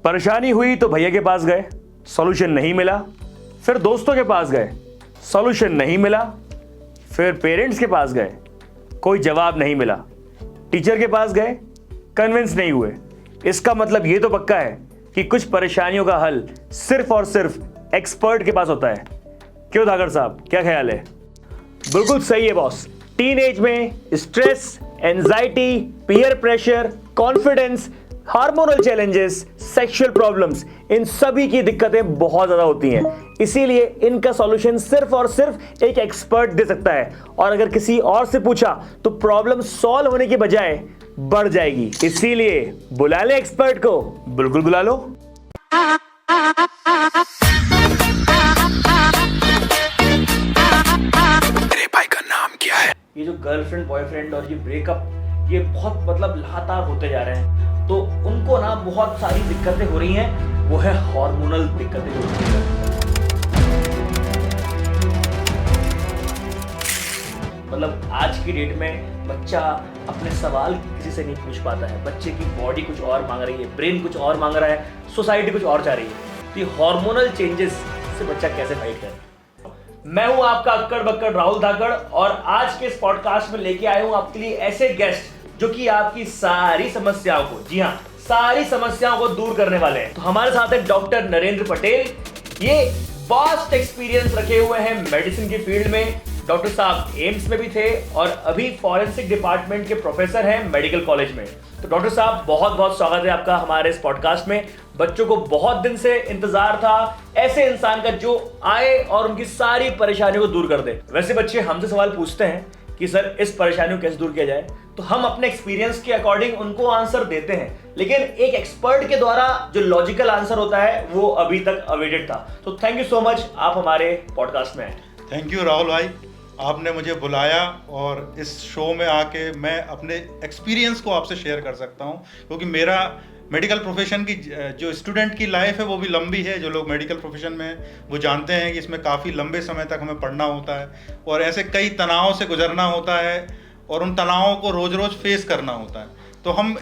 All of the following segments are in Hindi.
परेशानी हुई तो भैया के पास गए, सॉल्यूशन नहीं मिला। फिर दोस्तों के पास गए, सॉल्यूशन नहीं मिला। फिर पेरेंट्स के पास गए, कोई जवाब नहीं मिला। टीचर के पास गए, कन्विंस नहीं हुए। इसका मतलब ये तो पक्का है कि कुछ परेशानियों का हल सिर्फ और सिर्फ एक्सपर्ट के पास होता है। क्यों धाकड़ साहब, क्या ख्याल है? बिल्कुल सही है बॉस। टीन एज में stress, anxiety, peer pressure, confidence, hormonal challenges, sexual problems, इन सभी की दिक्कतें बहुत ज्यादा होती हैं। इसीलिए इनका सॉल्यूशन सिर्फ और सिर्फ एक एक्सपर्ट दे सकता है। और अगर किसी और से पूछा तो प्रॉब्लम सॉल्व होने की बजाय बढ़ जाएगी। इसीलिए बुला ले एक्सपर्ट को, बिल्कुल बुला लो। मेरे भाई का नाम क्या है? ये जो गर्लफ्रेंड बॉयफ्रेंड और ये ब्रेकअप, ये बहुत मतलब लगातार होते जा रहे हैं। तो उनको ना बहुत सारी दिक्कतें हो रही हैं, वो है हार्मोनल दिक्कतें जो होती हैं। मतलब आज की डेट में बच्चा अपने सवाल किसी से नहीं पूछ पाता है। बच्चे की बॉडी कुछ और मांग रही है, ब्रेन कुछ और मांग रहा है, सोसाइटी कुछ और चाह रही है। तो ये हार्मोनल चेंजेस से बच्चा कैसे फाइट करे? मैं हूं आपका अक्कड़ बक्कड़ राहुल धाकड़ और आज के इस पॉडकास्ट में लेके आया हूं आपके लिए ऐसे गेस्ट जो कि आपकी सारी समस्याओं को, जी हाँ, सारी समस्याओं को दूर करने वाले हैं। तो हमारे साथ है डॉक्टर नरेंद्र पटेल। ये वास्ट एक्सपीरियंस रखे हुए हैं मेडिसिन की फील्ड में। डॉक्टर साहब एम्स में भी थे और अभी फॉरेंसिक डिपार्टमेंट के प्रोफेसर हैं मेडिकल कॉलेज में। तो डॉक्टर साहब बहुत बहुत स्वागत है आपका हमारे इस पॉडकास्ट में। बच्चों को बहुत दिन से इंतजार था ऐसे इंसान का जो आए और उनकी सारी परेशानियों को दूर कर दे। वैसे बच्चे हमसे सवाल पूछते हैं कि सर इस परेशानी को कैसे दूर किया जाए, तो हम अपने एक्सपीरियंस के अकॉर्डिंग उनको आंसर देते हैं, लेकिन एक एक्सपर्ट के द्वारा जो लॉजिकल आंसर होता है वो अभी तक अवेटेड था। तो थैंक यू सो मच, आप हमारे पॉडकास्ट में आए। थैंक यू राहुल भाई, आपने मुझे बुलाया और इस शो में आके मैं अपने एक्सपीरियंस को आपसे शेयर कर सकता हूँ, क्योंकि मेरा मेडिकल प्रोफेशन की जो स्टूडेंट की लाइफ है वो भी लंबी है। जो लोग मेडिकल प्रोफेशन में हैं वो जानते हैं कि इसमें काफ़ी लंबे समय तक हमें पढ़ना होता है और ऐसे कई तनाव से गुजरना होता है और उन तनावों को रोज़ रोज़ फेस करना होता है। तो हम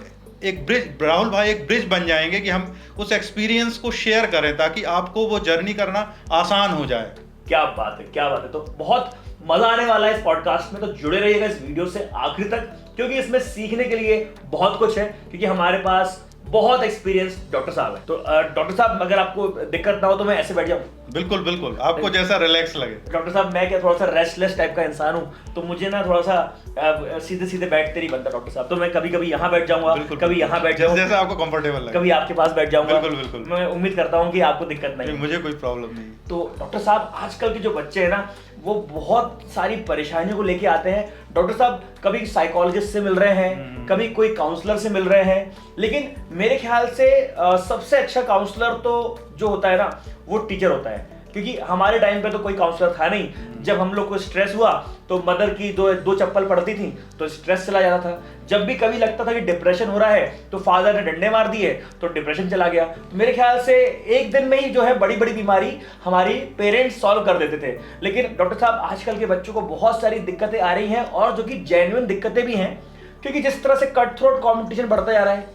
एक ब्रिज, राहुल भाई, एक ब्रिज बन जाएंगे कि हम उस एक्सपीरियंस को शेयर करें ताकि आपको वो जर्नी करना आसान हो जाए। क्या बात है, क्या बात है। तो बहुत मजा आने वाला है इस पॉडकास्ट में, तो जुड़े रहिएगा इस वीडियो से आखिर तक, क्योंकि इसमें सीखने के लिए बहुत कुछ है। क्योंकि हमारे पास बहुत एक्सपीरियंस डॉक्टर साहब है। तो डॉक्टर साहब, अगर आपको दिक्कत ना हो तो मैं ऐसे बैठ जाऊं? बिल्कुल बिल्कुल, आपको जैसा रिलैक्स लगे। डॉक्टर साहब मैं क्या थोड़ा सा रेस्टलेस टाइप का इंसान हूं, तो मुझे ना थोड़ा सा सीधे सीधे बैठते नहीं बनता डॉक्टर साहब। तो मैं कभी कभी यहाँ बैठ जाऊंगा, कभी यहाँ बैठ जाऊंगा, जैसा आपको कंफर्टेबल लगे, कभी आपके पास बैठ जाऊंगा। बिल्कुल बिल्कुल, मैं उम्मीद करता हूँ कि आपको दिक्कत नहीं, मुझे कोई प्रॉब्लम नहीं। तो डॉक्टर साहब आजकल के जो बच्चे हैं ना वो बहुत सारी परेशानियों को लेके आते हैं। डॉक्टर साहब कभी साइकोलॉजिस्ट से मिल रहे हैं, कभी कोई काउंसलर से मिल रहे हैं, लेकिन मेरे ख्याल से सबसे अच्छा काउंसलर तो जो होता है ना वो टीचर होता है। क्योंकि हमारे टाइम पे तो कोई काउंसलर था नहीं। जब हम लोग को स्ट्रेस हुआ तो मदर की दो चप्पल पड़ती थी तो स्ट्रेस चला जाता था। जब भी कभी लगता था कि डिप्रेशन हो रहा है तो फादर ने डंडे मार दिए तो डिप्रेशन चला गया। तो मेरे ख्याल से एक दिन में ही जो है बड़ी बड़ी बीमारी हमारी पेरेंट्स सॉल्व कर देते थे। लेकिन डॉक्टर साहब आजकल के बच्चों को बहुत सारी दिक्कतें आ रही हैं और जो कि जेन्युइन दिक्कतें भी हैं, क्योंकि जिस तरह से कट थ्रोट कॉम्पिटिशन बढ़ता जा रहा है,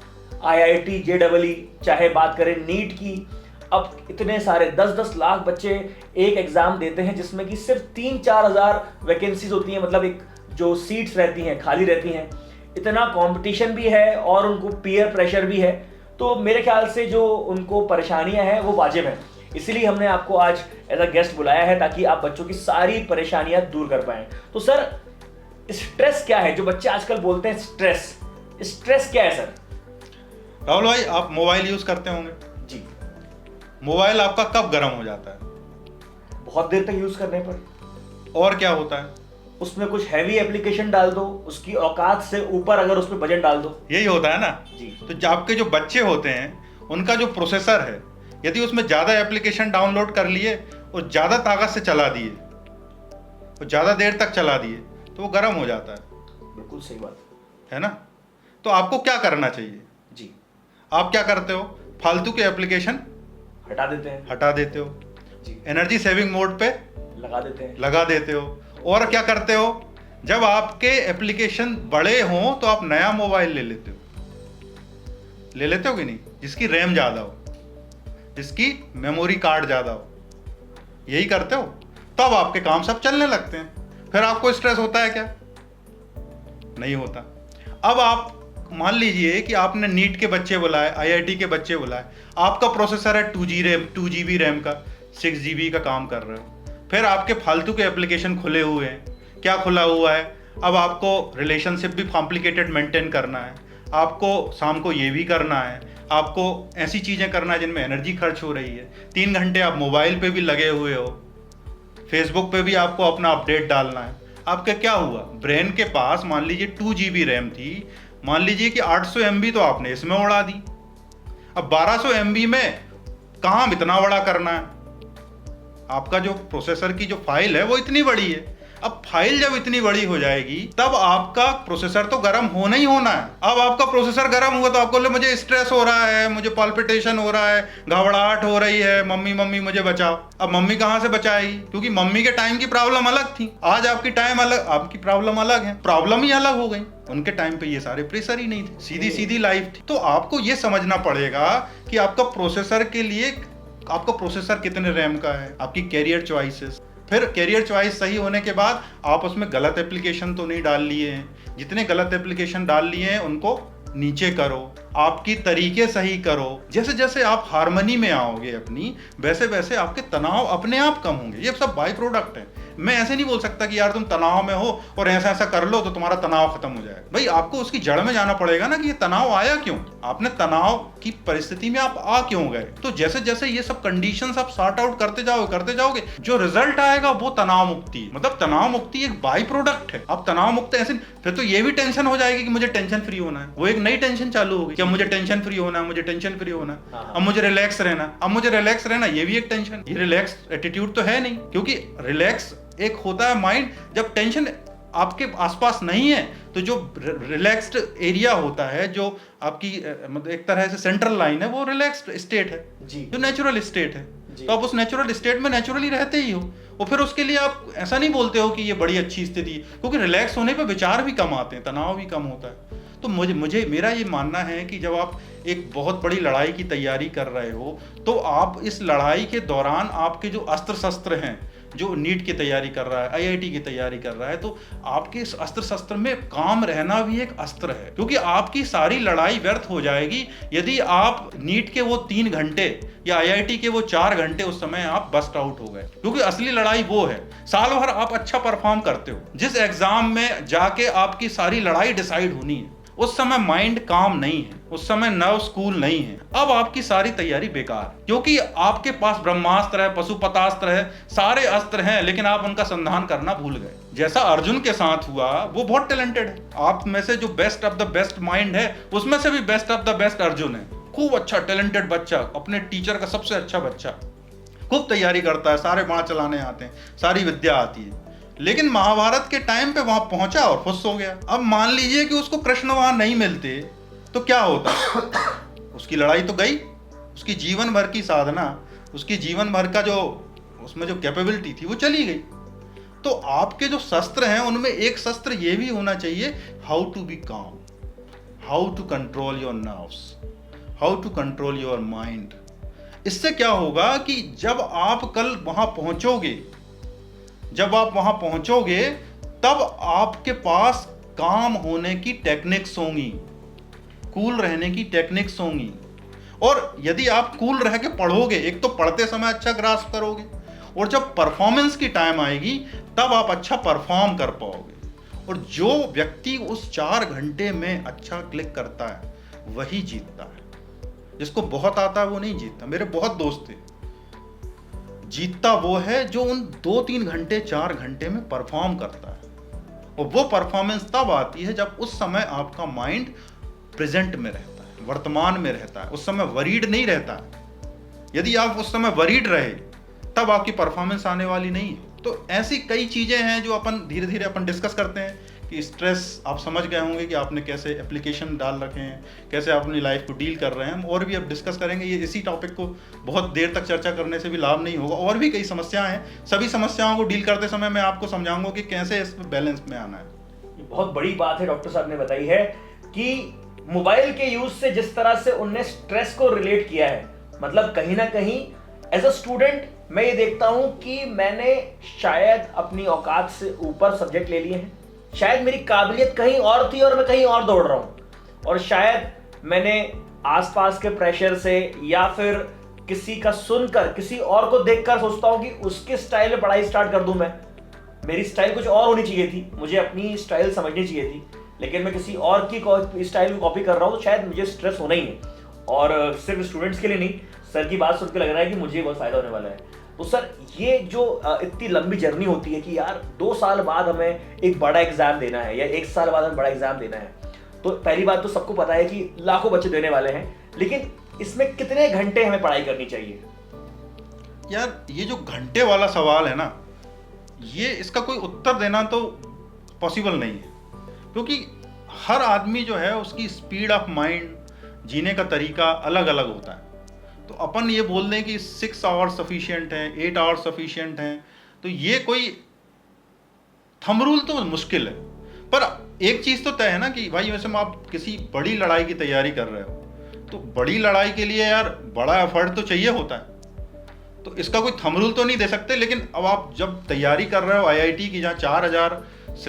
IIT JEE, चाहे बात करें नीट की, अब इतने सारे 10-10 लाख बच्चे एक एग्जाम देते हैं जिसमें कि सिर्फ 3-4 हज़ार वैकेंसीज होती हैं, मतलब एक जो सीट्स रहती हैं खाली रहती हैं। इतना कंपटीशन भी है और उनको पीयर प्रेशर भी है। तो मेरे ख्याल से जो उनको परेशानियां हैं वो वाजिब हैं। इसीलिए हमने आपको आज एज अ गेस्ट बुलाया है ताकि आप बच्चों की सारी परेशानियां दूर कर पाएं। तो सर स्ट्रेस क्या है? जो बच्चे आजकल बोलते हैं स्ट्रेस क्या है सर? राहुल भाई, आप मोबाइल यूज करते होंगे जी। मोबाइल आपका कब गर्म हो जाता है? बहुत देर तक यूज करने पर। और क्या होता है? उसमें कुछ हैवी एप्लीकेशन डाल दो, उसकी औकात से ऊपर अगर उसमें बजट डाल दो। यही होता है ना जी। तो आपके जो बच्चे होते हैं उनका जो प्रोसेसर है, यदि उसमें ज़्यादा एप्लीकेशन डाउनलोड कर लिए और ज़्यादा ताकत से चला दिए और ज़्यादा देर तक चला दिए तो वो गर्म हो जाता है। बिल्कुल सही बात है ना? तो आपको क्या करना चाहिए? जी। आप क्या करते हो? फालतू के एप्लीकेशन हटा देते हो जी। एनर्जी सेविंग मोड पे लगा देते हो। और क्या करते हो? जब आपके एप्लीकेशन बड़े हों तो आप नया मोबाइल ले लेते हो कि नहीं, जिसकी रैम ज़्यादा हो। जिसकी मेमोरी कार्ड ज़्यादा हो। यही करते हो, तब आपके काम सब चलने लगते हैं। फिर आपको स्ट्रेस होता है क्या? नहीं होता। अब आप मान लीजिए कि आपने नीट के बच्चे बुलाए, आईआईटी के बच्चे बुलाए, आपका प्रोसेसर है 2GB रैम का, 6GB का काम कर रहे हो, फिर आपके फालतू के एप्लीकेशन खुले हुए हैं। क्या खुला हुआ है? अब आपको रिलेशनशिप भी कॉम्प्लिकेटेड मेंटेन करना है, आपको शाम को ये भी करना है, आपको ऐसी चीज़ें करना है जिनमें एनर्जी खर्च हो रही है। 3 घंटे आप मोबाइल पे भी लगे हुए हो, फेसबुक पे भी आपको अपना अपडेट डालना है। आपका क्या हुआ? ब्रेन के पास मान लीजिए 2GB रैम थी, मान लीजिए कि 800 MB तो आपने इसमें उड़ा दी। अब 1200 MB में काम इतना बड़ा करना है। आपका जो प्रोसेसर की जो फाइल है वो इतनी बड़ी है। अब फाइल जब इतनी बड़ी हो जाएगी तब आपका प्रोसेसर तो गर्म होना ही होना है। अब आपका प्रोसेसर गर्म हुआ तो आपको मुझे स्ट्रेस हो रहा है, मुझे पाल्पिटेशन हो रहा है, घबराहट हो रही है, मम्मी मम्मी मुझे बचाओ। अब मम्मी कहाँ से बचाएगी? क्योंकि मम्मी के टाइम की प्रॉब्लम अलग थी, आज आपकी टाइम अलग, आपकी प्रॉब्लम अलग है, प्रॉब्लम ही अलग हो गई। उनके टाइम पे ये सारे प्रेशर ही नहीं थे, सीधी सीधी लाइफ थी। तो आपको ये समझना पड़ेगा कि आपका प्रोसेसर के लिए, आपका प्रोसेसर कितने रैम का है, आपकी कैरियर चॉइसेस। फिर कैरियर चॉइस सही होने के बाद आप उसमें गलत एप्लीकेशन तो नहीं डाल लिए हैं, जितने गलत एप्लीकेशन डाल लिए हैं उनको नीचे करो, आपकी तरीके सही करो। जैसे जैसे आप हार्मनी में आओगे अपनी, वैसे वैसे आपके तनाव अपने आप कम होंगे। ये सब बाई प्रोडक्ट है। मैं ऐसे नहीं बोल सकता कि यार तुम तनाव में हो और ऐसा ऐसा कर लो तो तुम्हारा तनाव खत्म हो जाएगा। भाई आपको उसकी जड़ में जाना पड़ेगा ना कि ये तनाव आया क्यों, आपने तनाव की परिस्थिति में आप आ क्यों गए। तो जैसे जैसे ये सब कंडीशंस आप सॉर्ट आउट करते जाओगे, जो रिजल्ट आएगा वो तनाव मुक्ति है। मतलब तनाव मुक्ति एक बाई प्रोडक्ट है। अब तनाव मुक्त ऐसे, फिर तो ये भी टेंशन हो जाएगी कि मुझे टेंशन फ्री होना है, वो एक नई टेंशन चालू होगी कि अब मुझे टेंशन फ्री होना है, मुझे टेंशन फ्री होना है, अब मुझे रिलैक्स रहना, अब मुझे रिलैक्स रहना, ये भी एक टेंशन। ये रिलैक्स एटीट्यूड तो है नहीं, क्योंकि रिलैक्स एक होता है माइंड जब टेंशन आपके आसपास नहीं है। तो जो रिलैक्स्ड एरिया होता है, जो आपकी मतलब एक तरह से सेंट्रल लाइन है, वो रिलैक्स्ड स्टेट है जी, जो नेचुरल स्टेट है। तो आप उस नेचुरल स्टेट में नेचुरली रहते ही हो, और फिर उसके लिए आप ऐसा नहीं बोलते हो कि ये बड़ी अच्छी स्थिति है, क्योंकि रिलैक्स होने पे विचार भी कम आते हैं, तनाव भी कम होता है। तो मुझे मेरा ये मानना है कि जब आप एक बहुत बड़ी लड़ाई की तैयारी कर रहे हो, तो आप इस लड़ाई के दौरान आपके जो अस्त्र शस्त्र हैं, जो नीट की तैयारी कर रहा है, आईआईटी की तैयारी कर रहा है, तो आपके इस अस्त्र शस्त्र में काम रहना भी एक अस्त्र है, क्योंकि आपकी सारी लड़ाई व्यर्थ हो जाएगी यदि आप नीट के वो 3 घंटे या आईआईटी के वो 4 घंटे उस समय आप बस्ट आउट हो गए। क्योंकि असली लड़ाई वो है, साल भर आप अच्छा परफॉर्म करते हो, जिस एग्जाम में जाके आपकी सारी लड़ाई डिसाइड होनी है, उस समय माइंड काम नहीं है, उस समय नर्व स्कूल नहीं है। अब आपकी सारी तैयारी बेकार, क्योंकि आपके पास ब्रह्मास्त्र है, पशुपतास्त्र है, सारे अस्त्र हैं, लेकिन आप उनका संधान करना भूल गए। जैसा अर्जुन के साथ हुआ, वो बहुत टैलेंटेड है, आप में से जो best of the best mind है, उसमें से भी best of the best Arjun है। खूब अच्छा टैलेंटेड बच्चा, अपने टीचर का सबसे अच्छा बच्चा, खूब तैयारी करता है, सारे बाण चलाने आते हैं, सारी विद्या आती है, लेकिन महाभारत के टाइम पे वहां पहुंचा और खुश हो गया। अब मान लीजिए कि उसको कृष्ण वहां नहीं मिलते तो क्या होता? उसकी लड़ाई तो गई, उसकी जीवन भर की साधना, उसकी जीवन भर का जो उसमें जो कैपेबिलिटी थी वो चली गई। तो आपके जो शस्त्र हैं उनमें एक शस्त्र ये भी होना चाहिए, how to be calm, how to control your nerves, how to control your mind. इससे क्या होगा कि जब आप कल वहां पहुंचोगे, जब आप वहां पहुंचोगे तब आपके पास काम होने की टेक्निक्स होंगी, कूल रहने की टेक्निक्स होंगी। और यदि आप कूल रह के पढ़ोगे, एक तो पढ़ते समय अच्छा ग्रास्प करोगे, और जब परफॉर्मेंस की टाइम आएगी तब आप अच्छा परफॉर्म कर पाओगे। और जो व्यक्ति उस 4 घंटे में अच्छा क्लिक करता है वही जीतता है। जिसको बहुत आता है वो नहीं जीतता। मेरे बहुत दोस्त थे, जीतता वो है जो उन 2-3 घंटे 4 घंटे में परफॉर्म करता है। और वो परफॉर्मेंस तब आती है जब उस समय आपका माइंड प्रेजेंट में रहता है, वर्तमान में रहता है, उस समय वरीड नहीं रहता है। यदि आप उस समय वरीड रहे तब आपकी परफॉर्मेंस आने वाली नहीं है। तो ऐसी कई चीजें हैं जो अपन धीरे धीरे अपन डिस्कस करते हैं कि स्ट्रेस आप समझ गए होंगे कि आपने कैसे एप्लीकेशन डाल रखे हैं, कैसे आप अपनी लाइफ को डील कर रहे हैं। हम और भी अब डिस्कस करेंगे, ये इसी टॉपिक को बहुत देर तक चर्चा करने से भी लाभ नहीं होगा। और भी कई समस्याएं हैं, सभी समस्याओं को डील करते समय मैं आपको समझाऊंगा कि कैसे इस बैलेंस में आना है। बहुत बड़ी बात है डॉक्टर साहब ने बताई है कि मोबाइल के यूज से जिस तरह से उनने स्ट्रेस को रिलेट किया है मतलब कहीं ना कहीं एज अ स्टूडेंट मैं ये देखता हूं कि मैंने शायद अपनी औकात से ऊपर सब्जेक्ट ले लिए हैं, शायद मेरी काबिलियत कहीं और थी और मैं कहीं और दौड़ रहा हूं, और शायद मैंने आसपास के प्रेशर से या फिर किसी का सुनकर, किसी और को देखकर सोचता हूं कि उसके स्टाइल में पढ़ाई स्टार्ट कर दूं। मैं, मेरी स्टाइल कुछ और होनी चाहिए थी, मुझे अपनी स्टाइल समझनी चाहिए थी, लेकिन मैं किसी और की स्टाइल को कॉपी कर रहा हूं, तो शायद मुझे स्ट्रेस होना ही है। और सिर्फ स्टूडेंट्स के लिए नहीं, सर की बात सुन के लग रहा है कि मुझे बहुत फायदा होने वाला है। तो सर, ये जो इतनी लंबी जर्नी होती है कि यार 2 साल बाद हमें एक बड़ा एग्जाम देना है या 1 साल बाद हमें बड़ा एग्जाम देना है, तो पहली बात तो सबको पता है कि लाखों बच्चे देने वाले हैं, लेकिन इसमें कितने घंटे हमें पढ़ाई करनी चाहिए? यार ये जो घंटे वाला सवाल है ना, ये इसका कोई उत्तर देना तो पॉसिबल नहीं है, क्योंकि हर आदमी जो है उसकी स्पीड ऑफ माइंड, जीने का तरीका अलग अलग होता है। तो अपन ये बोल दें कि 6 आवर्स सफिशिएंट हैं, 8 आवर्स सफिशिएंट हैं, तो ये कोई थंब रूल तो मुश्किल है। पर एक चीज़ तो तय है ना कि भाई वैसे आप किसी बड़ी लड़ाई की तैयारी कर रहे हो, तो बड़ी लड़ाई के लिए यार बड़ा एफर्ट तो चाहिए होता है। तो इसका कोई थंब रूल तो नहीं दे सकते, लेकिन अब आप जब तैयारी कर रहे हो आईआईटी की, जहाँ 4000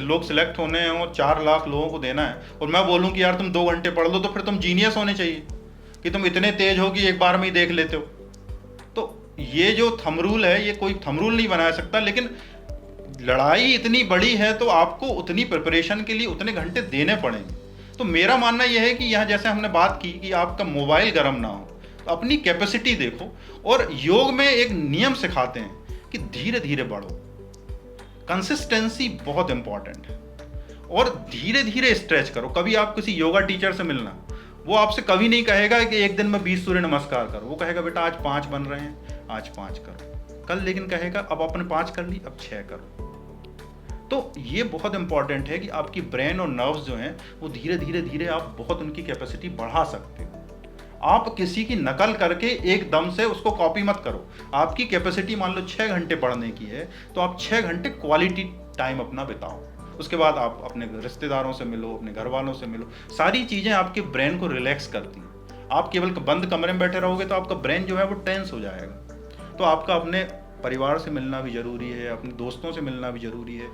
लोग सिलेक्ट होने हैं और 4 लाख लोगों को देना है, और मैं बोलूँ कि यार तुम 2 घंटे पढ़ लो, तो फिर तुम जीनियस होने चाहिए कि तुम इतने तेज हो कि एक बार में ही देख लेते हो। तो ये जो थंब रूल है, ये कोई थंब रूल नहीं बना सकता, लेकिन लड़ाई इतनी बड़ी है तो आपको उतनी प्रिपरेशन के लिए उतने घंटे देने पड़ेंगे। तो मेरा मानना यह है कि यहाँ जैसे हमने बात की कि आपका मोबाइल गर्म ना हो, तो अपनी कैपेसिटी देखो। और योग में एक नियम सिखाते हैं कि धीरे धीरे बढ़ो, कंसिस्टेंसी बहुत इंपॉर्टेंट है, और धीरे धीरे स्ट्रेच करो। कभी आप किसी योगा टीचर से मिलना, वो आपसे कभी नहीं कहेगा कि एक दिन में 20 सूर्य नमस्कार करो, वो कहेगा बेटा आज 5 बन रहे हैं, आज 5 करो। कल लेकिन कहेगा अब आपने 5 कर ली, अब 6 करो। तो ये बहुत इंपॉर्टेंट है कि आपकी ब्रेन और नर्व्स जो हैं वो धीरे धीरे धीरे आप बहुत उनकी कैपेसिटी बढ़ा सकते हो। आप किसी की नकल करके एकदम से उसको कॉपी मत करो। आपकी कैपेसिटी मान लो 6 घंटे पढ़ने की है, तो आप 6 घंटे क्वालिटी टाइम अपना बिताओ। उसके बाद आप अपने रिश्तेदारों से मिलो, अपने घर वालों से मिलो। सारी चीज़ें आपके ब्रेन को रिलैक्स करती हैं। आप केवल बंद कमरे में बैठे रहोगे तो आपका ब्रेन जो है वो टेंस हो जाएगा। तो आपका अपने परिवार से मिलना भी ज़रूरी है, अपने दोस्तों से मिलना भी ज़रूरी है,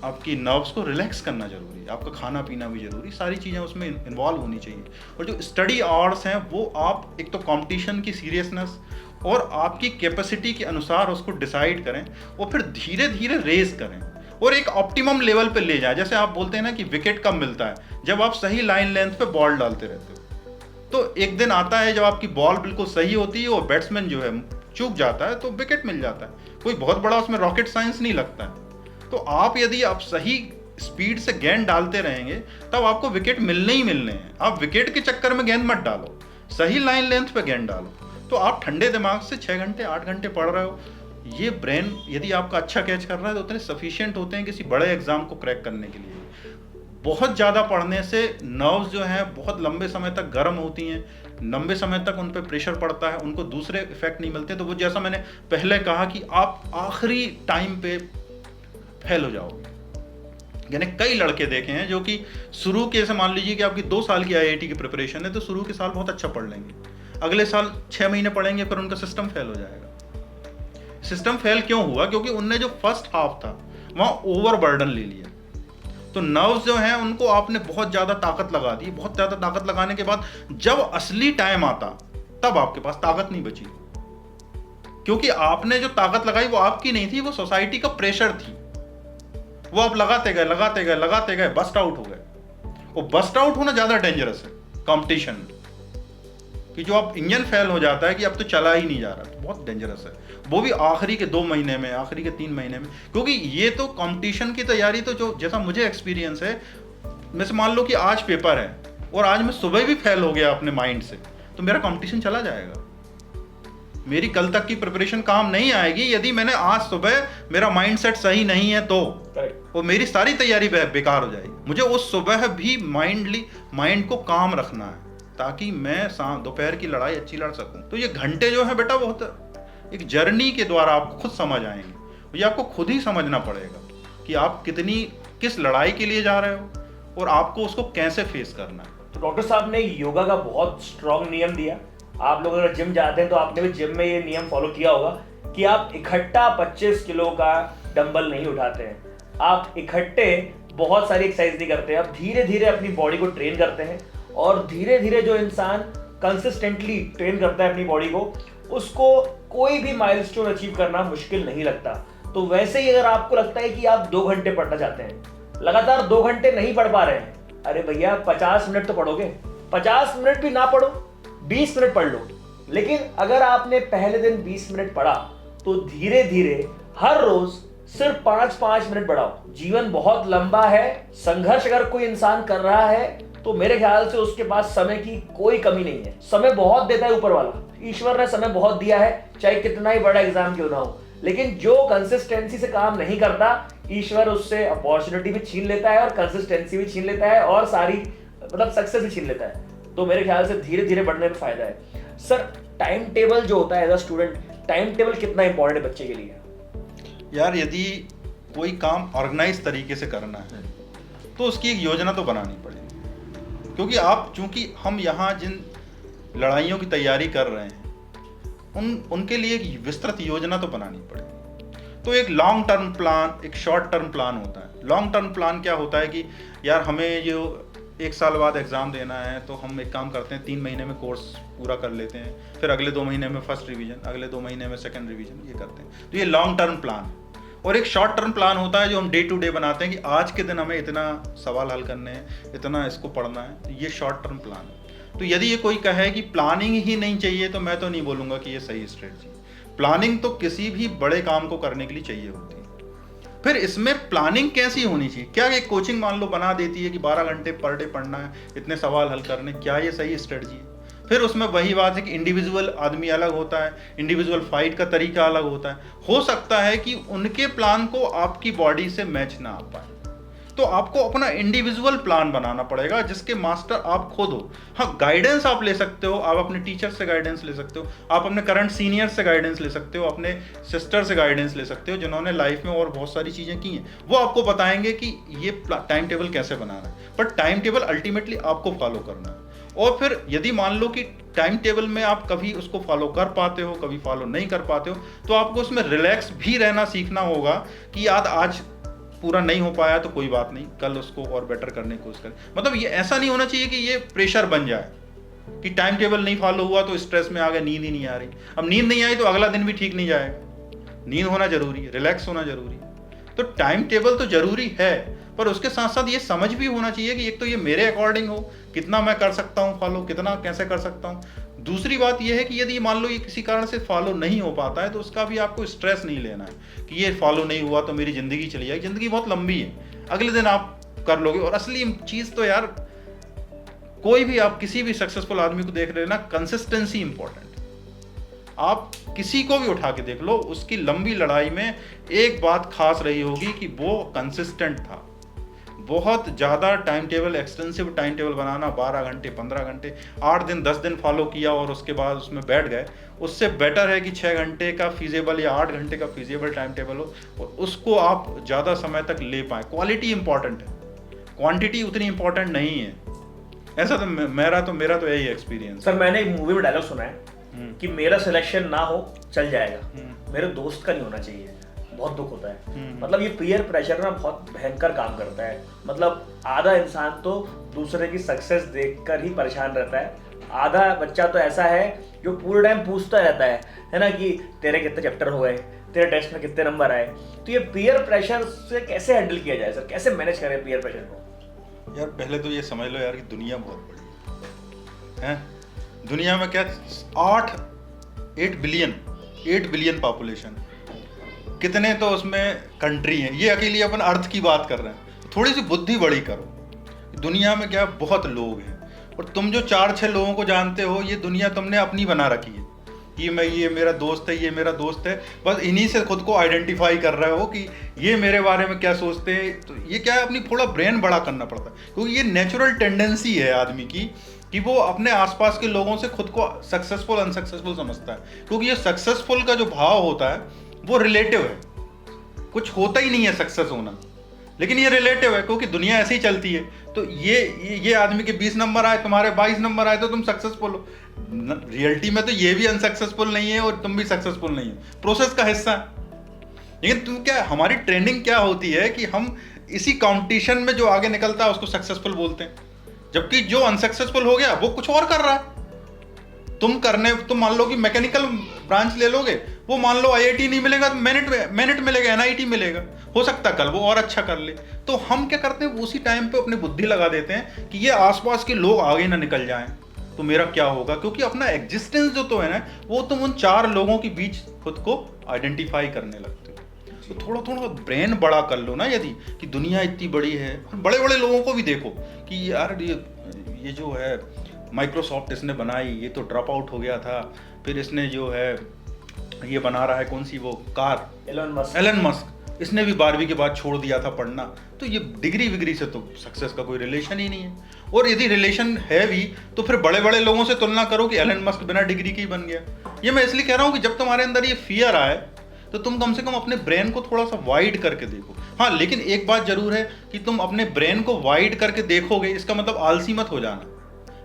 आपकी नर्व्स को रिलैक्स करना ज़रूरी है, आपका खाना पीना भी ज़रूरी, सारी चीज़ें उसमें इन्वॉल्व होनी चाहिए। और जो स्टडी आवर्स हैं वो आप एक तो कंपटीशन की सीरियसनेस और आपकी कैपेसिटी के अनुसार उसको डिसाइड करें, और फिर धीरे धीरे रेज करें और एक ऑप्टिमम लेवल पे ले जाएं। जैसे आप बोलते हैं ना कि विकेट कब मिलता है, जब आप सही लाइन लेंथ पे बॉल डालते रहते हो। तो एक दिन आता है जब आपकी बॉल बिल्कुल सही होती है और बैट्समैन जो है चूक जाता है, तो विकेट मिल जाता है। कोई बहुत बड़ा उसमें रॉकेट साइंस नहीं लगता है। तो आप यदि आप सही स्पीड से गेंद डालते रहेंगे तब आपको विकेट मिलने ही मिलने हैं। आप विकेट के चक्कर में गेंद मत डालो, सही लाइन लेंथ पे गेंद डालो। तो आप ठंडे दिमाग से 6 घंटे 8 घंटे पढ़ रहे हो, ये ब्रेन यदि आपका अच्छा कैच कर रहा है तो उतने सफिशिएंट होते हैं किसी बड़े एग्जाम को क्रैक करने के लिए। बहुत ज़्यादा पढ़ने से नर्व्स जो हैं बहुत लंबे समय तक गर्म होती हैं, लंबे समय तक उन पर प्रेशर पड़ता है, उनको दूसरे इफेक्ट नहीं मिलते। तो वो जैसा मैंने पहले कहा कि आप आखिरी टाइम पे फेल हो जाओगे। यानी कई लड़के देखे हैं जो कि शुरू के से मान लीजिए कि आपकी 2 साल की आईआईटी की प्रिपरेशन है, तो शुरू के साल बहुत अच्छा पढ़ लेंगे, अगले साल 6 महीने पढ़ेंगे, फिर उनका सिस्टम फेल हो जाएगा। सिस्टम फेल क्यों हुआ? क्योंकि उनने जो फर्स्ट हाफ था वहाँ ओवर बर्डन ले लिया। तो नर्व्स जो हैं उनको आपने बहुत ज़्यादा ताकत लगा दी। बहुत ज़्यादा ताकत लगाने के बाद जब असली टाइम आता तब आपके पास ताकत नहीं बची, क्योंकि आपने जो ताकत लगाई वो आपकी नहीं थी, वो सोसाइटी का प्रेशर थी। वो आप लगाते गए लगाते गए लगाते गए, बस्ट आउट हो गए। और बस्ट आउट होना ज़्यादा डेंजरस है कंपटीशन में, कि जो आप इंजन फेल हो जाता है कि अब तो चला ही नहीं जा रहा, तो बहुत डेंजरस है। वो भी आखिरी के 2 महीने में, आखिरी के 3 महीने में। क्योंकि ये तो कंपटीशन की तैयारी, तो जो जैसा मुझे एक्सपीरियंस है, मैं से मान लो कि आज पेपर है और आज मैं सुबह भी फेल हो गया अपने माइंड से, तो मेरा कंपटीशन चला जाएगा। मेरी कल तक की प्रिपरेशन काम नहीं आएगी यदि मैंने आज सुबह, मेरा माइंडसेट सही नहीं है तो, और मेरी सारी तैयारी बेकार हो जाएगी। मुझे उस सुबह भी माइंड को काम रखना है ताकि मैं दोपहर की लड़ाई अच्छी लड़ सकूं। तो ये घंटे जो है बेटा बहुत एक जर्नी के द्वारा आपको खुद समझ आएंगे। ये आपको खुद ही समझना पड़ेगा कि आप किस लड़ाई के लिए जा रहे हो और आपको उसको कैसे फेस करना है। तो डॉक्टर साहब ने योगा का बहुत स्ट्रॉन्ग नियम दिया। आप लोग अगर जिम जाते हैं तो आपने भी जिम में ये नियम फॉलो किया होगा कि आप इकट्ठा 25 किलो का डंबल नहीं उठाते हैं, आप इकट्ठे बहुत सारी एक्सरसाइज नहीं करते हैं, आप धीरे धीरे अपनी बॉडी को ट्रेन करते हैं। और धीरे धीरे जो इंसान कंसिस्टेंटली ट्रेन करता है अपनी बॉडी को, उसको कोई भी माइलस्टोन अचीव करना मुश्किल नहीं लगता। तो वैसे ही अगर आपको लगता है कि आप 2 घंटे पढ़ना चाहते हैं, लगातार 2 घंटे नहीं पढ़ पा रहे हैं, अरे भैया 50 मिनट तो पढ़ोगे, 50 मिनट भी ना पढ़ो, 20 मिनट पढ़ लो। लेकिन अगर आपने पहले दिन 20 मिनट पढ़ा तो धीरे धीरे हर रोज सिर्फ 5-5 मिनट बढ़ाओ। जीवन बहुत लंबा है, संघर्ष अगर कोई इंसान कर रहा है तो मेरे ख्याल से उसके पास समय की कोई कमी नहीं है। समय बहुत देता है ऊपर वाला, ईश्वर ने समय बहुत दिया है, चाहे कितना ही बड़ा एग्जाम क्यों ना हो। लेकिन जो कंसिस्टेंसी से काम नहीं करता, ईश्वर उससे अपॉर्चुनिटी भी छीन लेता है और कंसिस्टेंसी भी छीन लेता है और सारी मतलब सक्सेस भी छीन लेता है। तो मेरे ख्याल से धीरे धीरे बढ़ने में फायदा है। सर, टाइम टेबल जो होता है as a student, time table कितना इंपॉर्टेंट है बच्चे के लिए? यार यदि कोई काम ऑर्गेनाइज तरीके से करना है तो उसकी एक योजना तो बनानी पड़ेगी, क्योंकि चूंकि हम यहाँ जिन लड़ाइयों की तैयारी कर रहे हैं उनके लिए एक विस्तृत योजना तो बनानी पड़ेगी। तो एक लॉन्ग टर्म प्लान, एक शॉर्ट टर्म प्लान होता है। लॉन्ग टर्म प्लान क्या होता है कि यार हमें जो 1 साल बाद एग्ज़ाम देना है तो हम एक काम करते हैं, 3 महीने में कोर्स पूरा कर लेते हैं, फिर अगले 2 महीने में फर्स्ट रिवीजन, अगले 2 महीने में सेकंड रिवीजन, ये करते हैं। तो ये लॉन्ग टर्म प्लान है। और एक शॉर्ट टर्म प्लान होता है जो हम डे टू डे बनाते हैं कि आज के दिन हमें इतना सवाल हल करने हैं, इतना इसको पढ़ना है। तो ये शॉर्ट टर्म प्लान है। तो यदि ये कोई कहे कि प्लानिंग ही नहीं चाहिए तो मैं तो नहीं बोलूँगा कि ये सही स्ट्रेटजी। प्लानिंग तो किसी भी बड़े काम को करने के लिए चाहिए होती है। फिर इसमें प्लानिंग कैसी होनी चाहिए? क्या एक कोचिंग मान लो बना देती है कि 12 घंटे पर डे पढ़ना है, इतने सवाल हल करने, क्या ये सही स्ट्रेटजी है? फिर उसमें वही बात है कि इंडिविजुअल आदमी अलग होता है, इंडिविजुअल फाइट का तरीका अलग होता है। हो सकता है कि उनके प्लान को आपकी बॉडी से मैच ना आ पाए, तो आपको अपना इंडिविजुअल प्लान बनाना पड़ेगा जिसके मास्टर आप खुद हो। हाँ, गाइडेंस आप ले सकते हो, आप अपने टीचर से गाइडेंस ले सकते हो, आप अपने करंट सीनियर से गाइडेंस ले सकते हो, अपने सिस्टर से गाइडेंस ले सकते हो जिन्होंने लाइफ में और बहुत सारी चीज़ें की हैं। वो आपको बताएंगे कि ये टाइम टेबल कैसे बनाना है। पर टाइम टेबल अल्टीमेटली आपको फॉलो करना है। और फिर यदि मान लो कि टाइम टेबल में आप कभी उसको फॉलो कर पाते हो, कभी फॉलो नहीं कर पाते हो, तो आपको उसमें रिलैक्स भी रहना सीखना होगा कि यार आज पूरा नहीं हो पाया तो कोई बात नहीं, कल उसको और बेटर करने की कोशिश करें। मतलब ये ऐसा नहीं होना चाहिए कि ये प्रेशर बन जाए कि टाइम टेबल नहीं फॉलो हुआ तो स्ट्रेस में आ गया, नींद ही नहीं आ रही। अब नींद नहीं आई तो अगला दिन भी ठीक नहीं जाएगा। नींद होना जरूरी है, रिलैक्स होना जरूरी है। तो टाइम टेबल तो जरूरी है, पर उसके साथ साथ ये समझ भी होना चाहिए कि एक तो ये मेरे अकॉर्डिंग हो, कितना मैं कर सकता हूँ फॉलो, कितना कैसे कर सकता हूँ। दूसरी बात यह है कि यदि मान लो ये किसी कारण से फॉलो नहीं हो पाता है तो उसका भी आपको स्ट्रेस नहीं लेना है कि ये फॉलो नहीं हुआ तो मेरी ज़िंदगी चली जाएगी। ज़िंदगी बहुत लंबी है, अगले दिन आप कर लोगे। और असली चीज़ तो यार कोई भी आप किसी भी सक्सेसफुल आदमी को देख रहे हैं ना, कंसिस्टेंसी इंपॉर्टेंट। आप किसी को भी उठा के देख लो, उसकी लंबी लड़ाई में एक बात खास रही होगी कि वो कंसिस्टेंट था। बहुत ज़्यादा time table, extensive time table बनाना, 12 घंटे 15 घंटे 8 दिन 10 दिन फॉलो किया और उसके बाद उसमें बैठ गए, उससे बेटर है कि 6 घंटे का फीजेबल या 8 घंटे का फीजेबल टाइम टेबल हो और उसको आप ज़्यादा समय तक ले पाएँ। क्वालिटी इंपॉर्टेंट है, क्वांटिटी उतनी इंपॉर्टेंट नहीं है। ऐसा तो मेरा तो यही एक्सपीरियंस। सर, मैंने एक मूवी में डायलॉग सुना है कि मेरा सिलेक्शन ना हो चल जाएगा, मेरे दोस्त का नहीं होना चाहिए। बहुत दुख होता है। मतलब ये पीयर प्रेशर ना बहुत भयंकर काम करता है। मतलब आधा इंसान तो दूसरे की सक्सेस देखकर ही परेशान रहता है, आधा बच्चा तो ऐसा है जो पूरे टाइम पूछता रहता है ना, कि तेरे कितने चैप्टर हो गए, तेरे टेस्ट में कितने नंबर आए। तो ये पीयर प्रेशर से कैसे हैंडल किया जाए सर, कैसे मैनेज करें पीयर प्रेशर को? यार पहले तो ये समझ लो यार कि दुनिया बहुत बड़ी है। दुनिया में क्या 8 बिलियन पॉपुलेशन, कितने तो उसमें कंट्री हैं। ये अकेली अपन अर्थ की बात कर रहे हैं, थोड़ी सी बुद्धि बड़ी करो। दुनिया में क्या बहुत लोग हैं और तुम जो 4-6 लोगों को जानते हो, ये दुनिया तुमने अपनी बना रखी है कि ये मेरा दोस्त है, ये मेरा दोस्त है। बस इन्हीं से खुद को आइडेंटिफाई कर रहे हो कि ये मेरे बारे में क्या सोचते हैं। तो ये क्या है, अपनी थोड़ा ब्रेन बड़ा करना पड़ता है, क्योंकि ये नेचुरल टेंडेंसी है आदमी की कि वो अपने आसपास के लोगों से खुद को सक्सेसफुल अनसक्सेसफुल समझता है। क्योंकि ये सक्सेसफुल का जो भाव होता है वो रिलेटिव है, कुछ होता ही नहीं है सक्सेस होना। लेकिन ये रिलेटिव है क्योंकि दुनिया ऐसे ही चलती है। तो ये आदमी के 20 नंबर आए, तुम्हारे 22 नंबर आए तो तुम सक्सेसफुल हो। रियलिटी में तो ये भी अनसक्सेसफुल नहीं है और तुम भी सक्सेसफुल नहीं हो, प्रोसेस का हिस्सा है। लेकिन तुम क्या, हमारी ट्रेंडिंग क्या होती है कि हम इसी कंपटीशन में जो आगे निकलता है उसको सक्सेसफुल बोलते हैं, जबकि जो अनसक्सेसफुल हो गया वो कुछ और कर रहा है। तुम मान लो कि मैकेनिकल ब्रांच ले लोगे, वो मान लो आईआईटी नहीं मिलेगा तो मेरिट मिलेगा, एनआईटी मिलेगा, हो सकता है कल वो और अच्छा कर ले। तो हम क्या करते हैं, उसी टाइम पे अपनी बुद्धि लगा देते हैं कि ये आसपास के लोग आगे ना निकल जाएं तो मेरा क्या होगा, क्योंकि अपना एग्जिस्टेंस जो तो है ना, वो तुम उन 4 लोगों के बीच खुद को आइडेंटिफाई करने लगते हो। तो थोड़ा थोड़ा ब्रेन बड़ा कर लो ना, यदि कि दुनिया इतनी बड़ी है, बड़े बड़े लोगों को भी देखो कि यार ये जो है माइक्रोसॉफ्ट इसने बनाई, ये तो ड्रॉप आउट हो गया था, फिर इसने जो है ये बना रहा है कौन सी वो कार, एलन मस्क, इसने भी 12वीं के बाद छोड़ दिया था पढ़ना। तो ये डिग्री विग्री से तो सक्सेस का कोई रिलेशन ही नहीं है, और यदि रिलेशन है भी तो फिर बड़े बड़े लोगों से तुलना करो कि एलन मस्क बिना डिग्री के ही बन गया। ये मैं इसलिए कह रहा हूँ कि जब तुम्हारे अंदर ये फियर आए तो तुम कम से कम अपने ब्रेन को थोड़ा सा वाइड करके देखो। हाँ, लेकिन एक बात जरूर है कि तुम अपने ब्रेन को वाइड करके देखोगे, इसका मतलब आलसी मत हो जाना।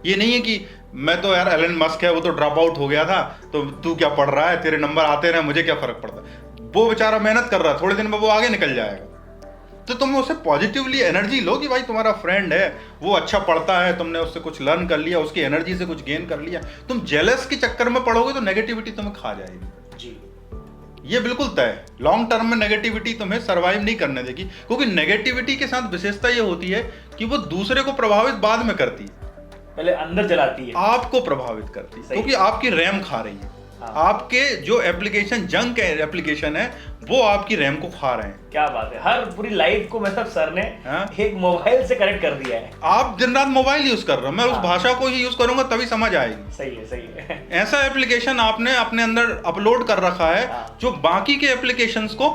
ये नहीं है कि मैं तो यार एलन मस्क है, वो तो ड्रॉप आउट हो गया था, तो तू क्या पढ़ रहा है, तेरे नंबर आते रहे, मुझे क्या फर्क पड़ता है। वो बेचारा मेहनत कर रहा है, थोड़े दिन में वो आगे निकल जाएगा। तो तुम उससे पॉजिटिवली एनर्जी लो कि भाई तुम्हारा फ्रेंड है, वो अच्छा पढ़ता है, तुमने उससे कुछ लर्न कर लिया, उसकी एनर्जी से कुछ गेन कर लिया। तुम जेलस के चक्कर में पढ़ोगे तो नेगेटिविटी तुम्हें खा जाएगी जी, ये बिल्कुल तय है। लॉन्ग टर्म में नेगेटिविटी तुम्हें सर्वाइव नहीं करने देगी, क्योंकि नेगेटिविटी के साथ विशेषता ये होती है कि वो दूसरे को प्रभावित बाद में करती है, पहले अंदर जलाती है, आपको प्रभावित करती है, क्योंकि आपकी रैम खा रही है। हाँ। आपके जो एप्लीकेशन जंक एप्लीकेशन है वो आपकी रैम को खा रहे हैं। क्या बात है, हर पूरी लाइफ को मतलब सर ने एक मोबाइल से कनेक्ट कर दिया है। आप दिन रात मोबाइल यूज कर रहे हो, मैं उस भाषा को ही यूज करूंगा तभी समझ आएगी। सही है। ऐसा एप्लीकेशन आपने अपने अंदर अपलोड कर रखा है जो बाकी के एप्लीकेशंस को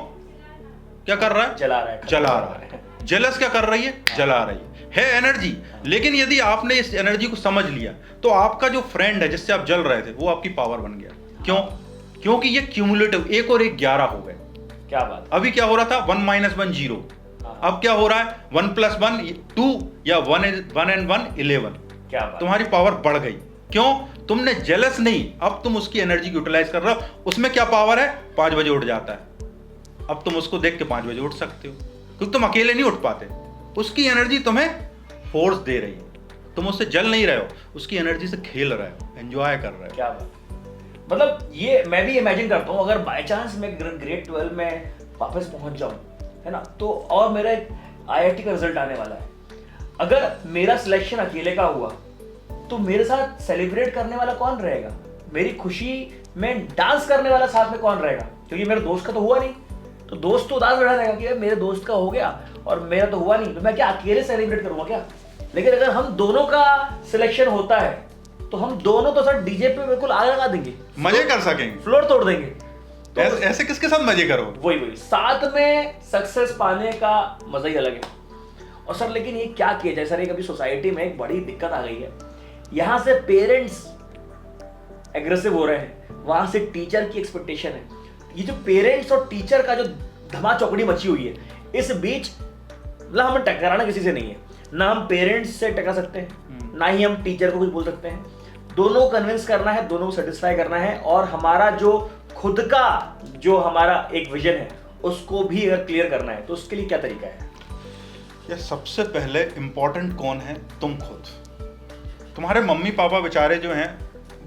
क्या कर रहा है, जला रहा है। जेलस क्या कर रही है, जला रही है एनर्जी। लेकिन यदि आपने इस एनर्जी को समझ लिया तो आपका जो फ्रेंड है जिससे आप जल रहे थे वो आपकी पावर बन गया। क्यों? क्योंकि ये क्यूमुलेटिव 1 और 1 11 हो गए। क्या बात, अभी क्या हो रहा था 1 - 1 0, अब क्या हो रहा है 1 + 1 2 या 1 and 1 11। क्या बात, तुम्हारी पावर बढ़ गई। क्यों? तुमने जेलस नहीं, अब तुम उसकी एनर्जी को यूटिलाइज कर रहे हो। उसमें क्या पावर है, 5 बजे उठ जाता है, अब तुम उसको देख के 5 बजे उठ सकते हो, क्योंकि तुम अकेले नहीं उठ पाते। उसकी एनर्जी तुम्हें फोर्स दे रही है, तुम उससे जल नहीं रहे हो, उसकी एनर्जी से खेल रहे हो, एंजॉय कर रहे हो। क्या बात, मतलब ये मैं भी इमेजिन करता हूँ अगर बाय चांस मैं ग्रेड 12 में वापस पहुंच जाऊं, है ना, तो और मेरा आईआईटी का रिजल्ट आने वाला है, अगर मेरा सिलेक्शन अकेले का हुआ तो मेरे साथ सेलिब्रेट करने वाला कौन रहेगा, मेरी खुशी में डांस करने वाला साथ में कौन रहेगा, क्योंकि मेरे दोस्त का तो हुआ नहीं, तो दोस्त तो उदास बैठा रहेगा कि मेरे दोस्त का हो गया और मेरा तो हुआ नहीं, तो मैं क्या अकेले सेलिब्रेट करूंगा क्या। लेकिन अगर हम दोनों का सिलेक्शन होता है तो हम दोनों तो सर डीजे पे बिल्कुल आग लगा देंगे, मजे कर सकेंगे, फ्लोर तोड़ देंगे। तो ऐसे किसके साथ मजे करो, वही साथ में सक्सेस पाने का मजा ही अलग है। और सर लेकिन ये क्या किया जाए सर, एक अभी सोसाइटी में एक बड़ी दिक्कत आ गई है, यहाँ से पेरेंट्स एग्रेसिव हो रहे हैं, वहां से टीचर की एक्सपेक्टेशन है। ये जो पेरेंट्स और टीचर का जो धमा चौकड़ी मची हुई है, इस बीच मतलब हमें टकराना किसी से नहीं है, ना हम पेरेंट्स से टकरा सकते हैं, ना ही हम टीचर को कुछ बोल सकते हैं। दोनों को कन्विंस करना है, दोनों को सेटिस्फाई करना है, और हमारा जो खुद का जो हमारा एक विजन है उसको भी अगर क्लियर करना है तो उसके लिए क्या तरीका है। ये सबसे पहले इंपॉर्टेंट कौन है, तुम खुद। तुम्हारे मम्मी पापा बेचारे जो हैं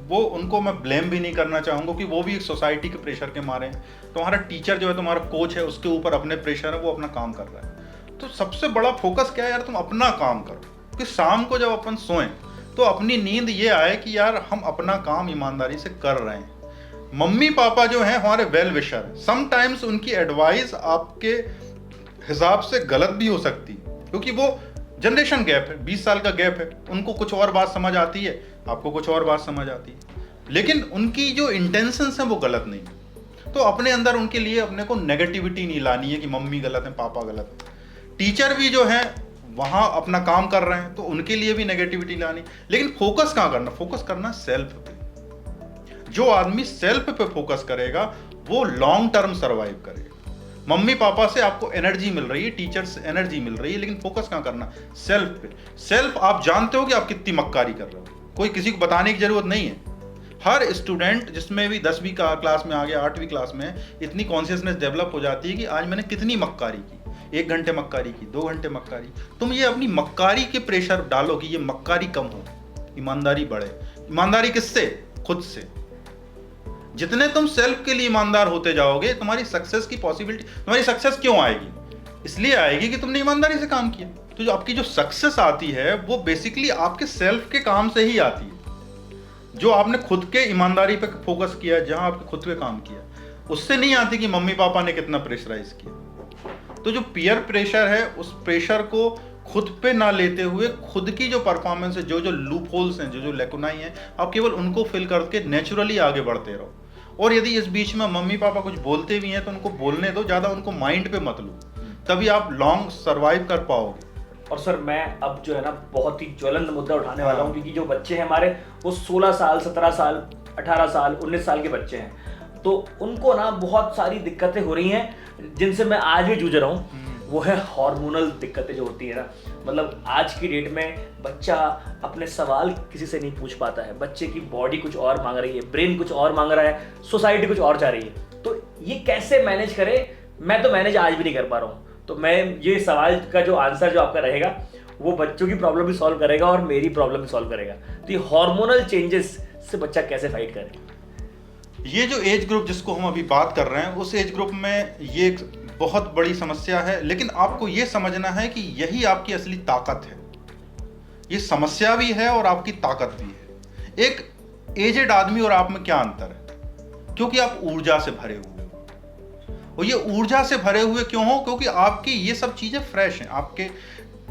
वो, उनको मैं ब्लेम भी नहीं करना चाहूँगा कि वो भी एक सोसाइटी के प्रेशर के मारे हैं। तुम्हारा टीचर जो है, तुम्हारा कोच है, उसके ऊपर अपने प्रेशर है, वो अपना काम कर रहा है। तो सबसे बड़ा फोकस क्या है यार, तुम अपना काम करो, क्योंकि शाम को जब अपन सोएं तो अपनी नींद ये आए कि यार हम अपना काम ईमानदारी से कर रहे हैं। मम्मी पापा जो हैं हमारे वेल विशर, समटाइम्स उनकी एडवाइस आपके हिसाब से गलत भी हो सकती है, क्योंकि वो जनरेशन गैप है, 20 साल का गैप है, उनको कुछ और बात समझ आती है, आपको कुछ और बात समझ आती है, लेकिन उनकी जो इंटेंशंस हैं वो गलत नहीं। तो अपने अंदर उनके लिए अपने को नेगेटिविटी नहीं लानी है कि मम्मी गलत है, पापा गलत है। टीचर भी जो है वहाँ अपना काम कर रहे हैं तो उनके लिए भी नेगेटिविटी लानी, लेकिन फोकस कहाँ करना, फोकस करना सेल्फ पे। जो आदमी सेल्फ पे फोकस करेगा वो लॉन्ग टर्म सर्वाइव करेगा। मम्मी पापा से आपको एनर्जी मिल रही है, टीचर से एनर्जी मिल रही है, लेकिन फोकस कहाँ करना? सेल्फ पे। सेल्फ आप जानते हो कि आप कितनी मक्कारी कर रहे हो, कोई किसी को बताने की जरूरत नहीं है। हर स्टूडेंट जिसमें भी 10वीं क्लास में आ गया, 8वीं क्लास में, इतनी कॉन्शियसनेस डेवलप हो जाती है कि आज मैंने कितनी मक्कारी की, 1 घंटे मक्कारी की, 2 घंटे मक्कारी। तुम ये अपनी मक्कारी के प्रेशर डालो कि ये मक्कारी कम हो, ईमानदारी बढ़े। ईमानदारी किससे? खुद से। जितने तुम सेल्फ के लिए ईमानदार होते जाओगे, तुम्हारी सक्सेस की पॉसिबिलिटी, तुम्हारी सक्सेस क्यों आएगी? इसलिए आएगी कि तुमने ईमानदारी से काम किया। तो जो आपकी जो सक्सेस आती है वो बेसिकली आपके सेल्फ के काम से ही आती है, जो आपने खुद के ईमानदारी पे फोकस किया, जहां आपने खुद पे काम किया, उससे नहीं आती कि मम्मी पापा ने कितना प्रेशराइज किया। तो जो पीयर प्रेशर है, उस प्रेशर को खुद पे ना लेते हुए खुद की जो परफॉर्मेंस है, जो जो लूप होल्स हैं, जो जो लेकुनाई हैं, आप केवल उनको फिल करके नेचुरली आगे बढ़ते रहो। और यदि इस बीच में मम्मी पापा कुछ बोलते भी हैं तो उनको बोलने दो, ज़्यादा उनको माइंड पे मत लो, तभी आप लॉन्ग सर्वाइव कर पाओगे। और सर मैं अब जो है ना बहुत ही ज्वलंत मुद्दा उठाने वाला हूँ, क्योंकि जो बच्चे हैं हमारे वो 16 साल, 17 साल, 18 साल, 19 साल के बच्चे हैं, तो उनको ना बहुत सारी दिक्कतें हो रही हैं जिनसे मैं आज भी जूझ रहा हूँ। वो है हार्मोनल दिक्कतें जो होती है ना, मतलब आज की डेट में बच्चा अपने सवाल किसी से नहीं पूछ पाता है, बच्चे की बॉडी कुछ और मांग रही है, ब्रेन कुछ और मांग रहा है, सोसाइटी कुछ और चाह रही है। तो ये कैसे मैनेज करें? मैं तो मैनेज आज भी नहीं कर पा रहा हूँ। तो मैं ये सवाल का जो आंसर जो आपका रहेगा वो बच्चों की प्रॉब्लम भी सॉल्व करेगा और मेरी प्रॉब्लम भी सॉल्व करेगा। तो ये हार्मोनल चेंजेस से बच्चा कैसे फाइट करे? ये जो एज ग्रुप जिसको हम अभी बात कर रहे हैं, उस एज ग्रुप में ये एक बहुत बड़ी समस्या है, लेकिन आपको ये समझना है कि यही आपकी असली ताकत है। ये समस्या भी है और आपकी ताकत भी है। एक एजेड आदमी और आप में क्या अंतर है? क्योंकि आप ऊर्जा से भरे हुए हो। और ये ऊर्जा से भरे हुए क्यों हो? क्योंकि आपकी ये सब चीजें फ्रेश हैं, आपके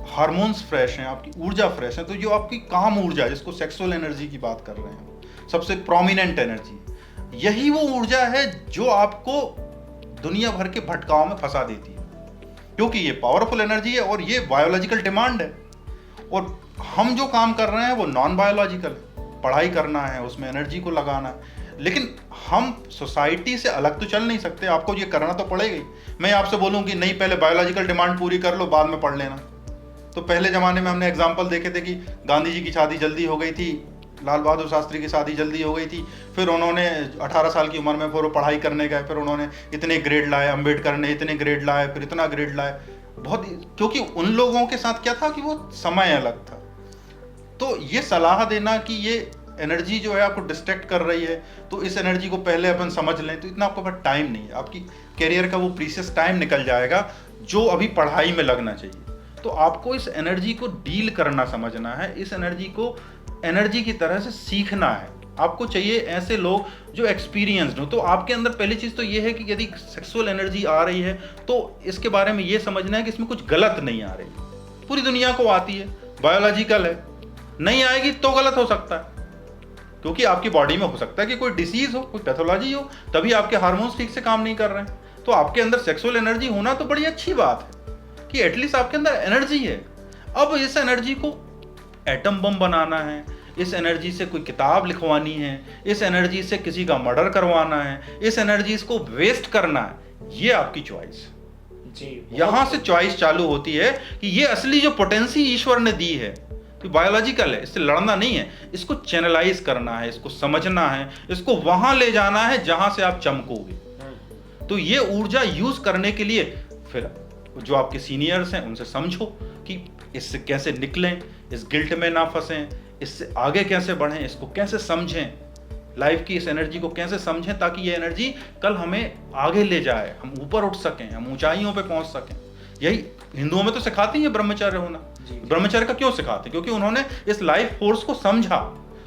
हार्मोन्स फ्रेश हैं, आपकी ऊर्जा फ्रेश है। तो जो आपकी काम ऊर्जा, जिसको सेक्सुअल एनर्जी की बात कर रहे हैं, सबसे प्रोमिनेंट एनर्जी, यही वो ऊर्जा है जो आपको दुनिया भर के भटकाव में फंसा देती है, क्योंकि ये पावरफुल एनर्जी है और ये बायोलॉजिकल डिमांड है। और हम जो काम कर रहे हैं वो नॉन बायोलॉजिकल है, पढ़ाई करना है, उसमें एनर्जी को लगाना है। लेकिन हम सोसाइटी से अलग तो चल नहीं सकते, आपको ये करना तो पड़ेगा ही। मैं आपसे बोलूं कि नहीं, पहले बायोलॉजिकल डिमांड पूरी कर लो, बाद में पढ़ लेना, तो पहले जमाने में हमने एग्जाम्पल देखे थे कि गांधी जी की शादी जल्दी हो गई थी, लाल बहादुर शास्त्री की शादी जल्दी हो गई थी, फिर उन्होंने 18 साल की उम्र में फिर वो पढ़ाई करने गए, फिर उन्होंने इतने ग्रेड लाए, अम्बेडकर ने इतने ग्रेड लाए, फिर इतना ग्रेड लाए। बहुत, क्योंकि उन लोगों के साथ क्या था कि वो समय अलग था। तो ये सलाह देना कि ये एनर्जी जो है आपको डिस्ट्रैक्ट कर रही है, तो इस एनर्जी को पहले अपन समझ लें, तो इतना आपके पास टाइम नहीं है। आपकी कैरियर का वो प्रीशियस टाइम निकल जाएगा जो अभी पढ़ाई में लगना चाहिए। तो आपको इस एनर्जी को डील करना समझना है, इस एनर्जी को एनर्जी की तरह से सीखना है। आपको चाहिए ऐसे लोग जो एक्सपीरियंस्ड हो। तो आपके अंदर पहली चीज़ तो ये है कि यदि सेक्सुअल एनर्जी आ रही है तो इसके बारे में ये समझना है कि इसमें कुछ गलत नहीं आ रही। पूरी दुनिया को आती है, बायोलॉजिकल है, नहीं आएगी तो गलत हो सकता है, क्योंकि आपकी बॉडी में हो सकता है कि कोई डिसीज हो, कोई पैथोलॉजी हो, तभी आपके हार्मोन्स ठीक से काम नहीं कर रहे हैं। तो आपके अंदर सेक्सुअल एनर्जी होना तो बड़ी अच्छी बात है कि एटलीस्ट आपके अंदर एनर्जी है। अब इस एनर्जी को एटम बम बनाना है, इस एनर्जी से कोई किताब लिखवानी है, इस एनर्जी से किसी का मर्डर करवाना है, इस एनर्जी को वेस्ट करना है, ये आपकी चॉइस जी। यहां से चॉइस चालू होती है कि ये असली जो पोटेंसी ईश्वर ने दी है, तो बायोलॉजिकल है, इससे लड़ना नहीं है, इसको चैनलाइज करना है, इसको समझना है, इसको वहां ले जाना है जहां से आप चमकोगे। तो ये ऊर्जा यूज करने के लिए फिर जो आपके सीनियर्स हैं उनसे समझो कि इससे कैसे निकलें, इस गिल्ट में ना फंसें, इससे आगे कैसे बढ़ें, इसको कैसे समझें, लाइफ की इस एनर्जी को कैसे समझें ताकि ये एनर्जी कल हमें आगे ले जाए, हम ऊपर उठ सकें, हम ऊंचाइयों पे पहुंच सकें। यही हिंदुओं में तो सिखाते हैं ब्रह्मचर्य होना। ब्रह्मचर्य का क्यों सिखाते हैं? क्योंकि उन्होंने इस लाइफ फोर्स को समझा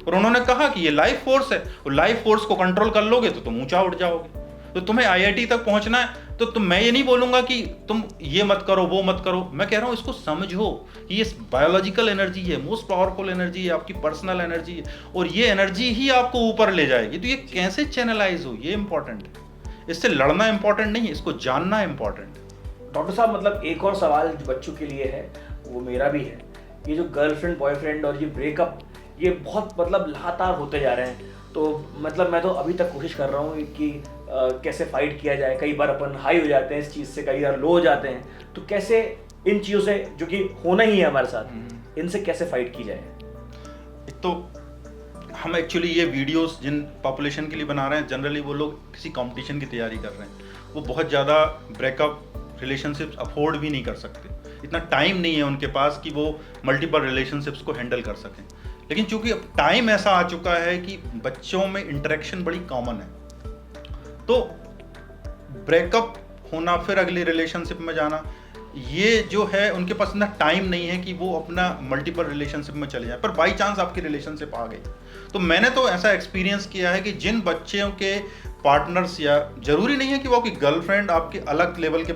और उन्होंने कहा कि ये लाइफ फोर्स है, और लाइफ फोर्स को कंट्रोल कर लोगे तो तुम ऊंचा उठ जाओगे। तो तुम्हें आईआईटी तक पहुंचना है तो मैं ये नहीं बोलूंगा कि तुम ये मत करो, वो मत करो, मैं कह रहा हूं इसको समझो कि ये बायोलॉजिकल एनर्जी है, मोस्ट पावरफुल एनर्जी है, आपकी पर्सनल एनर्जी है, और ये एनर्जी ही आपको ऊपर ले जाएगी। तो ये कैसे चैनलाइज हो, ये इंपॉर्टेंट है। इससे लड़ना इंपॉर्टेंट नहीं है, इसको जानना इंपॉर्टेंट है। डॉक्टर साहब, मतलब एक और सवाल जो बच्चों के लिए है वो मेरा भी है। ये जो गर्लफ्रेंड बॉयफ्रेंड और ये ब्रेकअप, ये बहुत मतलब लगातार होते जा रहे हैं। तो मतलब मैं तो अभी तक कोशिश कर रहा हूँ कि कैसे फाइट किया जाए। कई बार अपन हाई हो जाते हैं इस चीज़ से, कई बार लो हो जाते हैं, तो कैसे इन चीज़ों से जो कि होना ही है हमारे साथ, इनसे कैसे फाइट की जाए। एक तो हम एक्चुअली ये वीडियोस जिन पॉपुलेशन के लिए बना रहे हैं, जनरली वो लोग किसी कंपटीशन की तैयारी कर रहे हैं, वो बहुत ज़्यादा ब्रेकअप रिलेशनशिप्स अफोर्ड भी नहीं कर सकते, इतना टाइम नहीं है उनके पास कि वो मल्टीपल रिलेशनशिप्स को हैंडल कर सकें। लेकिन चूंकि अब टाइम ऐसा आ चुका है कि बच्चों में इंटरेक्शन बड़ी कॉमन है, तो ब्रेकअप होना फिर अगली रिलेशनशिप में जाना, ये जो है उनके पास इतना टाइम नहीं है कि वो अपना मल्टीपल रिलेशनशिप में चले जाए। पर बाई चांस आपकी रिलेशनशिप आ गई, तो मैंने तो ऐसा एक्सपीरियंस किया है कि जिन बच्चों के पार्टनर्स, या जरूरी नहीं है कि वो आपकी गर्लफ्रेंड आपके अलग लेवल के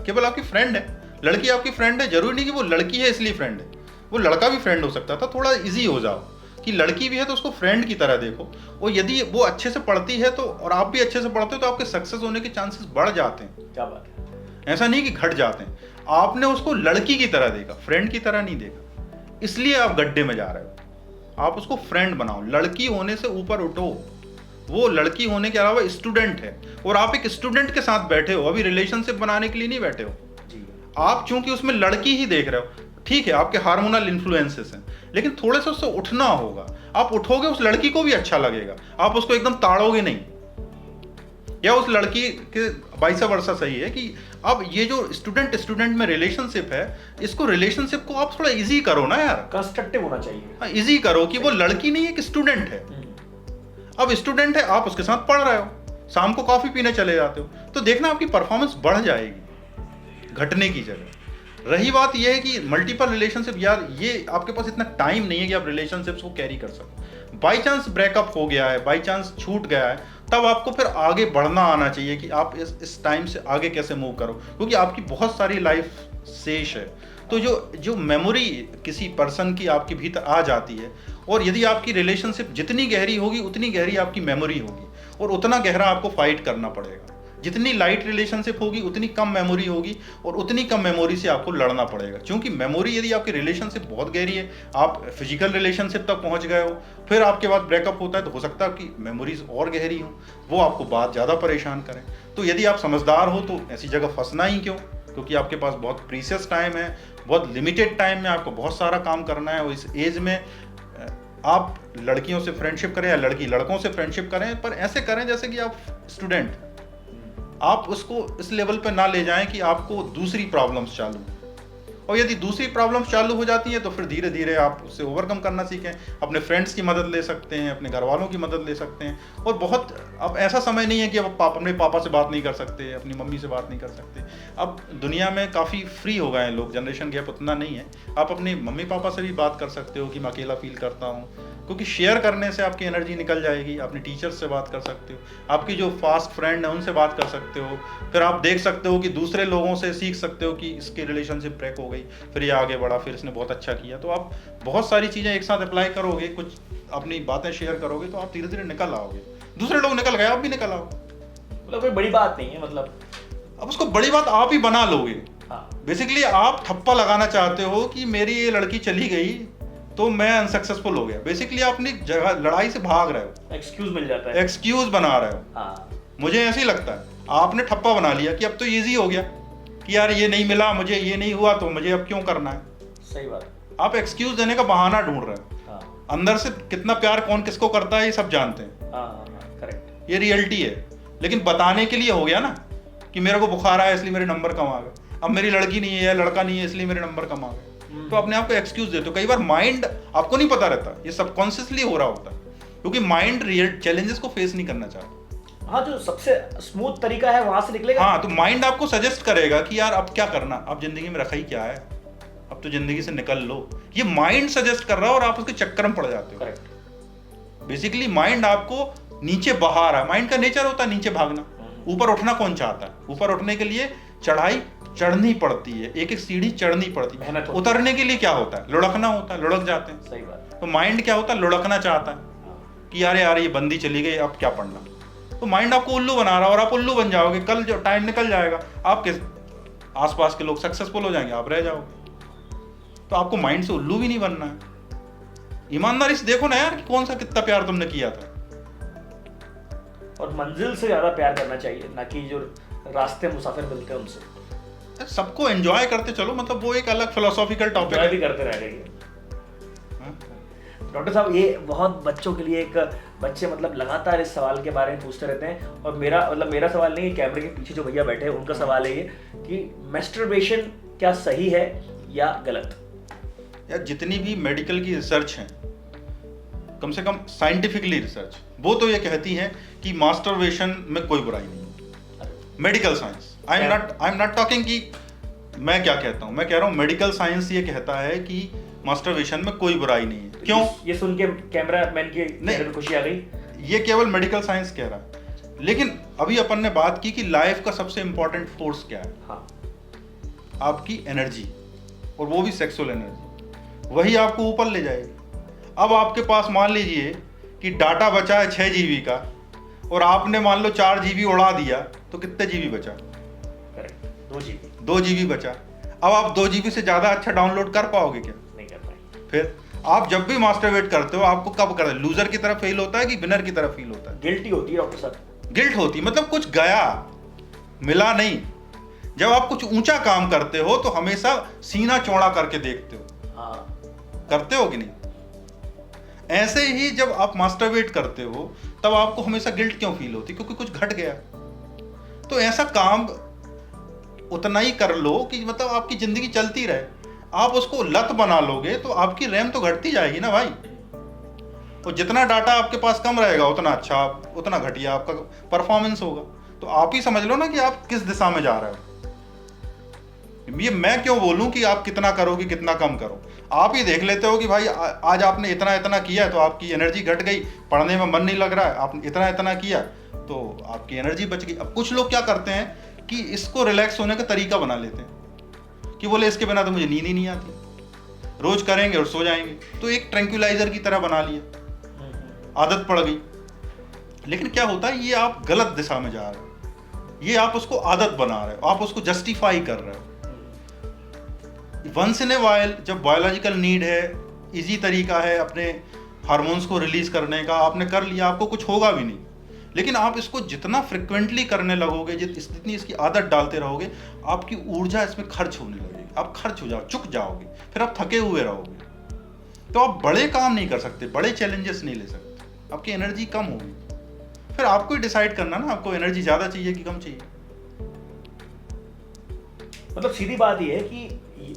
केवल आपकी फ्रेंड है, लड़की आपकी फ्रेंड है, जरूरी नहीं कि वो लड़की है इसलिए फ्रेंड है, वो लड़का भी फ्रेंड हो सकता था। थोड़ा इजी हो जाओ कि लड़की भी है तो उसको फ्रेंड की तरह देखो, और यदि वो अच्छे से पढ़ती है तो और आप भी अच्छे से पढ़ते हो तो आपके सक्सेस होने के चांसेस बढ़ जाते हैं। क्या बात है। ऐसा नहीं कि घट जाते हैं। आपने उसको लड़की की तरह देखा, फ्रेंड की तरह नहीं देखा, इसलिए आप गड्ढे में जा रहे हो। आप उसको फ्रेंड बनाओ, लड़की होने से ऊपर उठो। वो लड़की होने के अलावा स्टूडेंट है, और आप एक स्टूडेंट के साथ बैठे हो, अभी रिलेशनशिप बनाने के लिए नहीं बैठे हो जी। आप, चूंकि उसमें लड़की ही देख रहे हो, ठीक है आपके हार्मोनल इन्फ्लुएंसेस हैं, लेकिन थोड़े से उससे उठना होगा। आप उठोगे उस लड़की को भी अच्छा लगेगा, आप उसको एकदम ताड़ोगे नहीं। या उस लड़की के वाइस वर्सा सही है कि अब ये जो स्टूडेंट में रिलेशनशिप है, इसको रिलेशनशिप को आप थोड़ा इजी करो ना यार, कंस्ट्रक्टिव होना चाहिए। हाँ, इजी करो कि वो लड़की नहीं है, एक स्टूडेंट है। अब स्टूडेंट है, आप उसके साथ पढ़ रहे हो, शाम को कॉफी पीने चले जाते हो, तो देखना आपकी परफॉर्मेंस बढ़ जाएगी घटने की जगह। रही बात यह है कि मल्टीपल रिलेशनशिप, यार ये आपके पास इतना टाइम नहीं है कि आप रिलेशनशिप्स को कैरी कर सको। बाई चांस ब्रेकअप हो गया है, बाई चांस छूट गया है, तब आपको फिर आगे बढ़ना आना चाहिए कि आप इस टाइम से आगे कैसे मूव करो, क्योंकि आपकी बहुत सारी लाइफ शेष है। तो जो मेमोरी किसी पर्सन की आपके भीतर आ जाती है, और यदि आपकी रिलेशनशिप जितनी गहरी होगी उतनी गहरी आपकी मेमोरी होगी, और उतना गहरा आपको फाइट करना पड़ेगा। जितनी लाइट रिलेशनशिप होगी उतनी कम मेमोरी होगी, और उतनी कम मेमोरी से आपको लड़ना पड़ेगा। क्योंकि मेमोरी, यदि आपकी रिलेशनशिप बहुत गहरी है, आप फिजिकल रिलेशनशिप तक पहुंच गए हो, फिर आपके बाद ब्रेकअप होता है, तो हो सकता है आपकी मेमोरीज और गहरी हो, वो आपको बात ज़्यादा परेशान करें। तो यदि आप समझदार हो तो ऐसी जगह फंसना ही क्यों, क्योंकि आपके पास बहुत प्रीशियस टाइम है, बहुत लिमिटेड टाइम में आपको बहुत सारा काम करना है। और इस एज में आप लड़कियों से फ्रेंडशिप करें या लड़की लड़कों से फ्रेंडशिप करें, पर ऐसे करें जैसे कि आप स्टूडेंट, आप उसको इस लेवल पे ना ले जाएं कि आपको दूसरी प्रॉब्लम्स चालू, और यदि दूसरी प्रॉब्लम्स चालू हो जाती हैं तो फिर धीरे धीरे आप उससे ओवरकम करना सीखें। अपने फ्रेंड्स की मदद ले सकते हैं, अपने घर वालों की मदद ले सकते हैं। और बहुत, अब ऐसा समय नहीं है कि अब अपने पापा से बात नहीं कर सकते, अपनी मम्मी से बात नहीं कर सकते। अब दुनिया में काफ़ी फ्री हो गए हैं लोग, जनरेशन गैप उतना नहीं है। आप अपने मम्मी पापा से भी बात कर सकते हो कि मैं अकेला फील करता हूँ, क्योंकि शेयर करने से आपकी एनर्जी निकल जाएगी। अपने टीचर्स से बात कर सकते हो, आपकी जो फास्ट फ्रेंड है उनसे बात कर सकते हो। फिर आप देख सकते हो कि दूसरे लोगों से सीख सकते हो कि इसकी रिलेशनशिप ब्रेक हो गई, फिर ये आगे बढ़ा, फिर इसने बहुत अच्छा किया। तो आप बहुत सारी चीज़ें एक साथ अप्लाई करोगे, कुछ अपनी बातें शेयर करोगे, तो आप धीरे धीरे निकल आओगे। दूसरे लोग निकल गए, आप भी निकल आओ। मतलब कोई बड़ी बात नहीं है, मतलब अब उसको बड़ी बात आप ही बना लोगे। हाँ। बेसिकली आप ठप्पा लगाना चाहते हो कि मेरी ये लड़की चली गई तो मैं अनसक्सेसफुल हो गया। बेसिकली आप अपनी जगह लड़ाई से भाग रहे हो, एक्सक्यूज मिल जाता है, एक्सक्यूज बना रहे हो। हाँ। मुझे ऐसे ही लगता है, आपने ठप्पा बना लिया कि अब तो इजी हो गया कि यार ये नहीं मिला मुझे, ये नहीं हुआ तो मुझे अब क्यों करना है। सही बात। आप एक्सक्यूज देने का बहाना ढूंढ रहे हो। हाँ। अंदर से कितना प्यार कौन किसको करता है ये सब जानते हैं, हाँ, करेक्ट। ये रियलिटी है। लेकिन बताने के लिए हो गया ना कि मेरे को बुखार आया इसलिए मेरे नंबर कम आ गए, अब मेरी लड़की नहीं है या लड़का नहीं है इसलिए मेरे नंबर कम आ गए। तो अपने आप को एक्सक्यूज देते हो। कई बार माइंड आपको नहीं पता रहता, ये सबकॉन्शियसली हो रहा होता है, क्योंकि माइंड रियल चैलेंजेस को फेस नहीं करना चाहता। हाँ, जो सबसे स्मूथ तरीका है वहां से निकलेगा। हाँ, तो माइंड आपको सजेस्ट करेगा कि यार अब क्या करना, अब जिंदगी में रखा ही क्या है, अब तो जिंदगी से निकल लो। ये माइंड सजेस्ट कर रहा है और आप उसके चक्कर में पड़ जाते हो। करेक्ट। बेसिकली माइंड आपको नीचे बहा रहा है। माइंड का नेचर होता है नीचे भागना। ऊपर उठना कौन चाहता है? ऊपर उठने के लिए चढ़ाई चढ़नी पड़ती है, एक एक सीढ़ी चढ़नी पड़ती है। मेहनत होती है। उतरने के लिए क्या होता है? लुढ़कना होता है, लुढ़क जाते हैं। सही बात। तो माइंड क्या होता है? लुढ़कना चाहता है कि यार ये बंदी चली गई, अब क्या पढ़ना। तो माइंड आपको उल्लू बना रहा है और आप उल्लू बन जाओगे। कल जो टाइम निकल जाएगा, आपके आसपास के लोग सक्सेसफुल हो जाएंगे, आप रह जाओगे। तो आपको माइंड से उल्लू भी नहीं बनना है। ईमानदारी से देखो ना यार कि कौन सा कितना प्यार तुमने किया था। और मंजिल से ज़्यादा प्यार करना चाहिए, ना कि जो रास्ते मुसाफिर मिलते हैं उनसे। सबको एंजॉय करते चलो, मतलब वो एक अलग फिलोसॉफिकल टॉपिक एंजॉय है। भी करते रह गए। डॉक्टर साहब, ये बहुत बच्चों के लिए एक, बच्चे मतलब लगातार इस सवाल के बारे में पूछते रहते हैं, और मेरा सवाल नहीं है, कैमरे के पीछे जो भैया बैठे हैं उनका सवाल है ये कि मैस्टरबेशन क्या सही है या गलत? यार जितनी भी मेडिकल की रिसर्च है, कम से कम साइंटिफिकली रिसर्च, वो तो ये कहती है कि मास्टरबेशन में कोई बुराई नहीं है। Medical science, I am not talking कि मैं क्या कहता हूँ, मैं कह रहा हूँ मेडिकल साइंस ये कहता है कि मास्टरबेशन में कोई बुराई नहीं है। क्यों? ये सुन के कैमरा मैन के चेहरे पे खुशी आ गई। ये केवल मेडिकल साइंस कह रहा है, लेकिन अभी अपन ने बात की कि लाइफ का सबसे इंपॉर्टेंट फोर्स क्या है। हाँ, आपकी एनर्जी, और वो भी सेक्सुअल एनर्जी, वही आपको ऊपर ले जाएगी। अब आपके पास मान लीजिए कि डाटा बचा है 6 GB का, और आपने मान लो 4 GB उड़ा दिया, तो कितने GB बचा? Correct, 2 GB। 2 GB बचा। अब आप 2 GB से ज़्यादा अच्छा डाउनलोड कर पाओगे क्या? नहीं कर पाए। फिर आप जब भी मास्टरबेट करते हो, आपको कब करते हो? लूजर की तरफ फील होता है कि विनर की तरफ फील होता है? गिल्टी होती है डॉक्टर साहब। गिल्ट होती, मतलब कुछ गया, मिला नहीं। जब आप कुछ ऊंचा काम करते हो तो हमेशा सीना चौड़ा करके देखते हो। हाँ, करते हो कि नहीं? ऐसे ही जब आप मास्टरबेट करते हो तब आपको हमेशा गिल्ट क्यों फील होती? क्योंकि कुछ घट गया। तो ऐसा काम उतना ही कर लो कि मतलब आपकी जिंदगी चलती रहे। आप उसको लत बना लोगे तो आपकी रैम तो घटती जाएगी ना भाई। और जितना डाटा आपके पास कम रहेगा उतना अच्छा, उतना घटिया आपका परफॉर्मेंस होगा। तो आप ही समझ लो ना कि आप किस दिशा में जा रहे हो। ये मैं क्यों बोलूं कि आप कितना करोगे कितना कम करो। आप ही देख लेते हो कि भाई आज आपने इतना इतना किया तो आपकी एनर्जी घट गई, पढ़ने में मन नहीं लग रहा है, आपने इतना इतना किया तो आपकी एनर्जी बच गई। अब कुछ लोग क्या करते हैं कि इसको रिलैक्स होने का तरीका बना लेते हैं कि बोले इसके बिना तो मुझे नींद ही नहीं आती, रोज करेंगे और सो जाएंगे। तो एक ट्रैंक्विलाइजर की तरह बना लिया, आदत पड़ गई। लेकिन क्या होता है, ये आप गलत दिशा में जा रहे हो, ये आप उसको आदत बना रहे हो, आप उसको जस्टिफाई कर रहे हो। वंस इन ए वाइल जब बायोलॉजिकल नीड है, इजी तरीका है अपने हार्मोन्स को रिलीज करने का, आपने कर लिया, आपको कुछ होगा भी नहीं। लेकिन आप इसको जितना फ्रिक्वेंटली करने लगोगे, जितनी इसकी आदत डालते रहोगे, आपकी ऊर्जा इसमें खर्च होने लगेगी। आप खर्च हो जाओ, चुक जाओगे, फिर आप थके हुए रहोगे। तो आप बड़े काम नहीं कर सकते, बड़े चैलेंजेस नहीं ले सकते, आपकी एनर्जी कम होगी। फिर आपको ही डिसाइड करना ना, आपको एनर्जी ज्यादा चाहिए कि कम चाहिए। मतलब सीधी बात यह है कि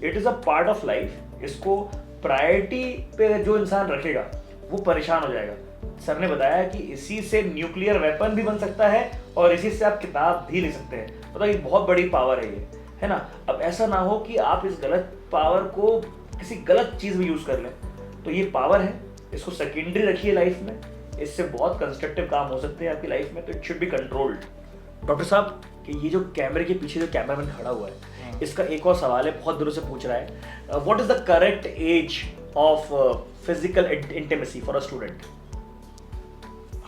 it is a part of life. इसको प्रायोरिटी पे जो इंसान रखेगा वो परेशान हो जाएगा। सर ने बताया कि इसी से न्यूक्लियर वेपन भी बन सकता है और इसी से आप किताब भी ले सकते हैं। मतलब ये बहुत बड़ी पावर है ये, है ना। अब ऐसा ना हो कि आप इस गलत पावर को किसी गलत चीज में यूज कर लें। तो ये पावर है, इसको सेकेंडरी रखिए लाइफ में, इससे बहुत कंस्ट्रक्टिव काम हो सकते हैं आपकी लाइफ में। तो it should be controlled. Doctor साहब कि ये जो कैमरे के पीछे जो कैमरामैन खड़ा हुआ है, इसका एक और सवाल है, बहुत दिनों से पूछ रहा है, what is the correct age of physical intimacy for a student?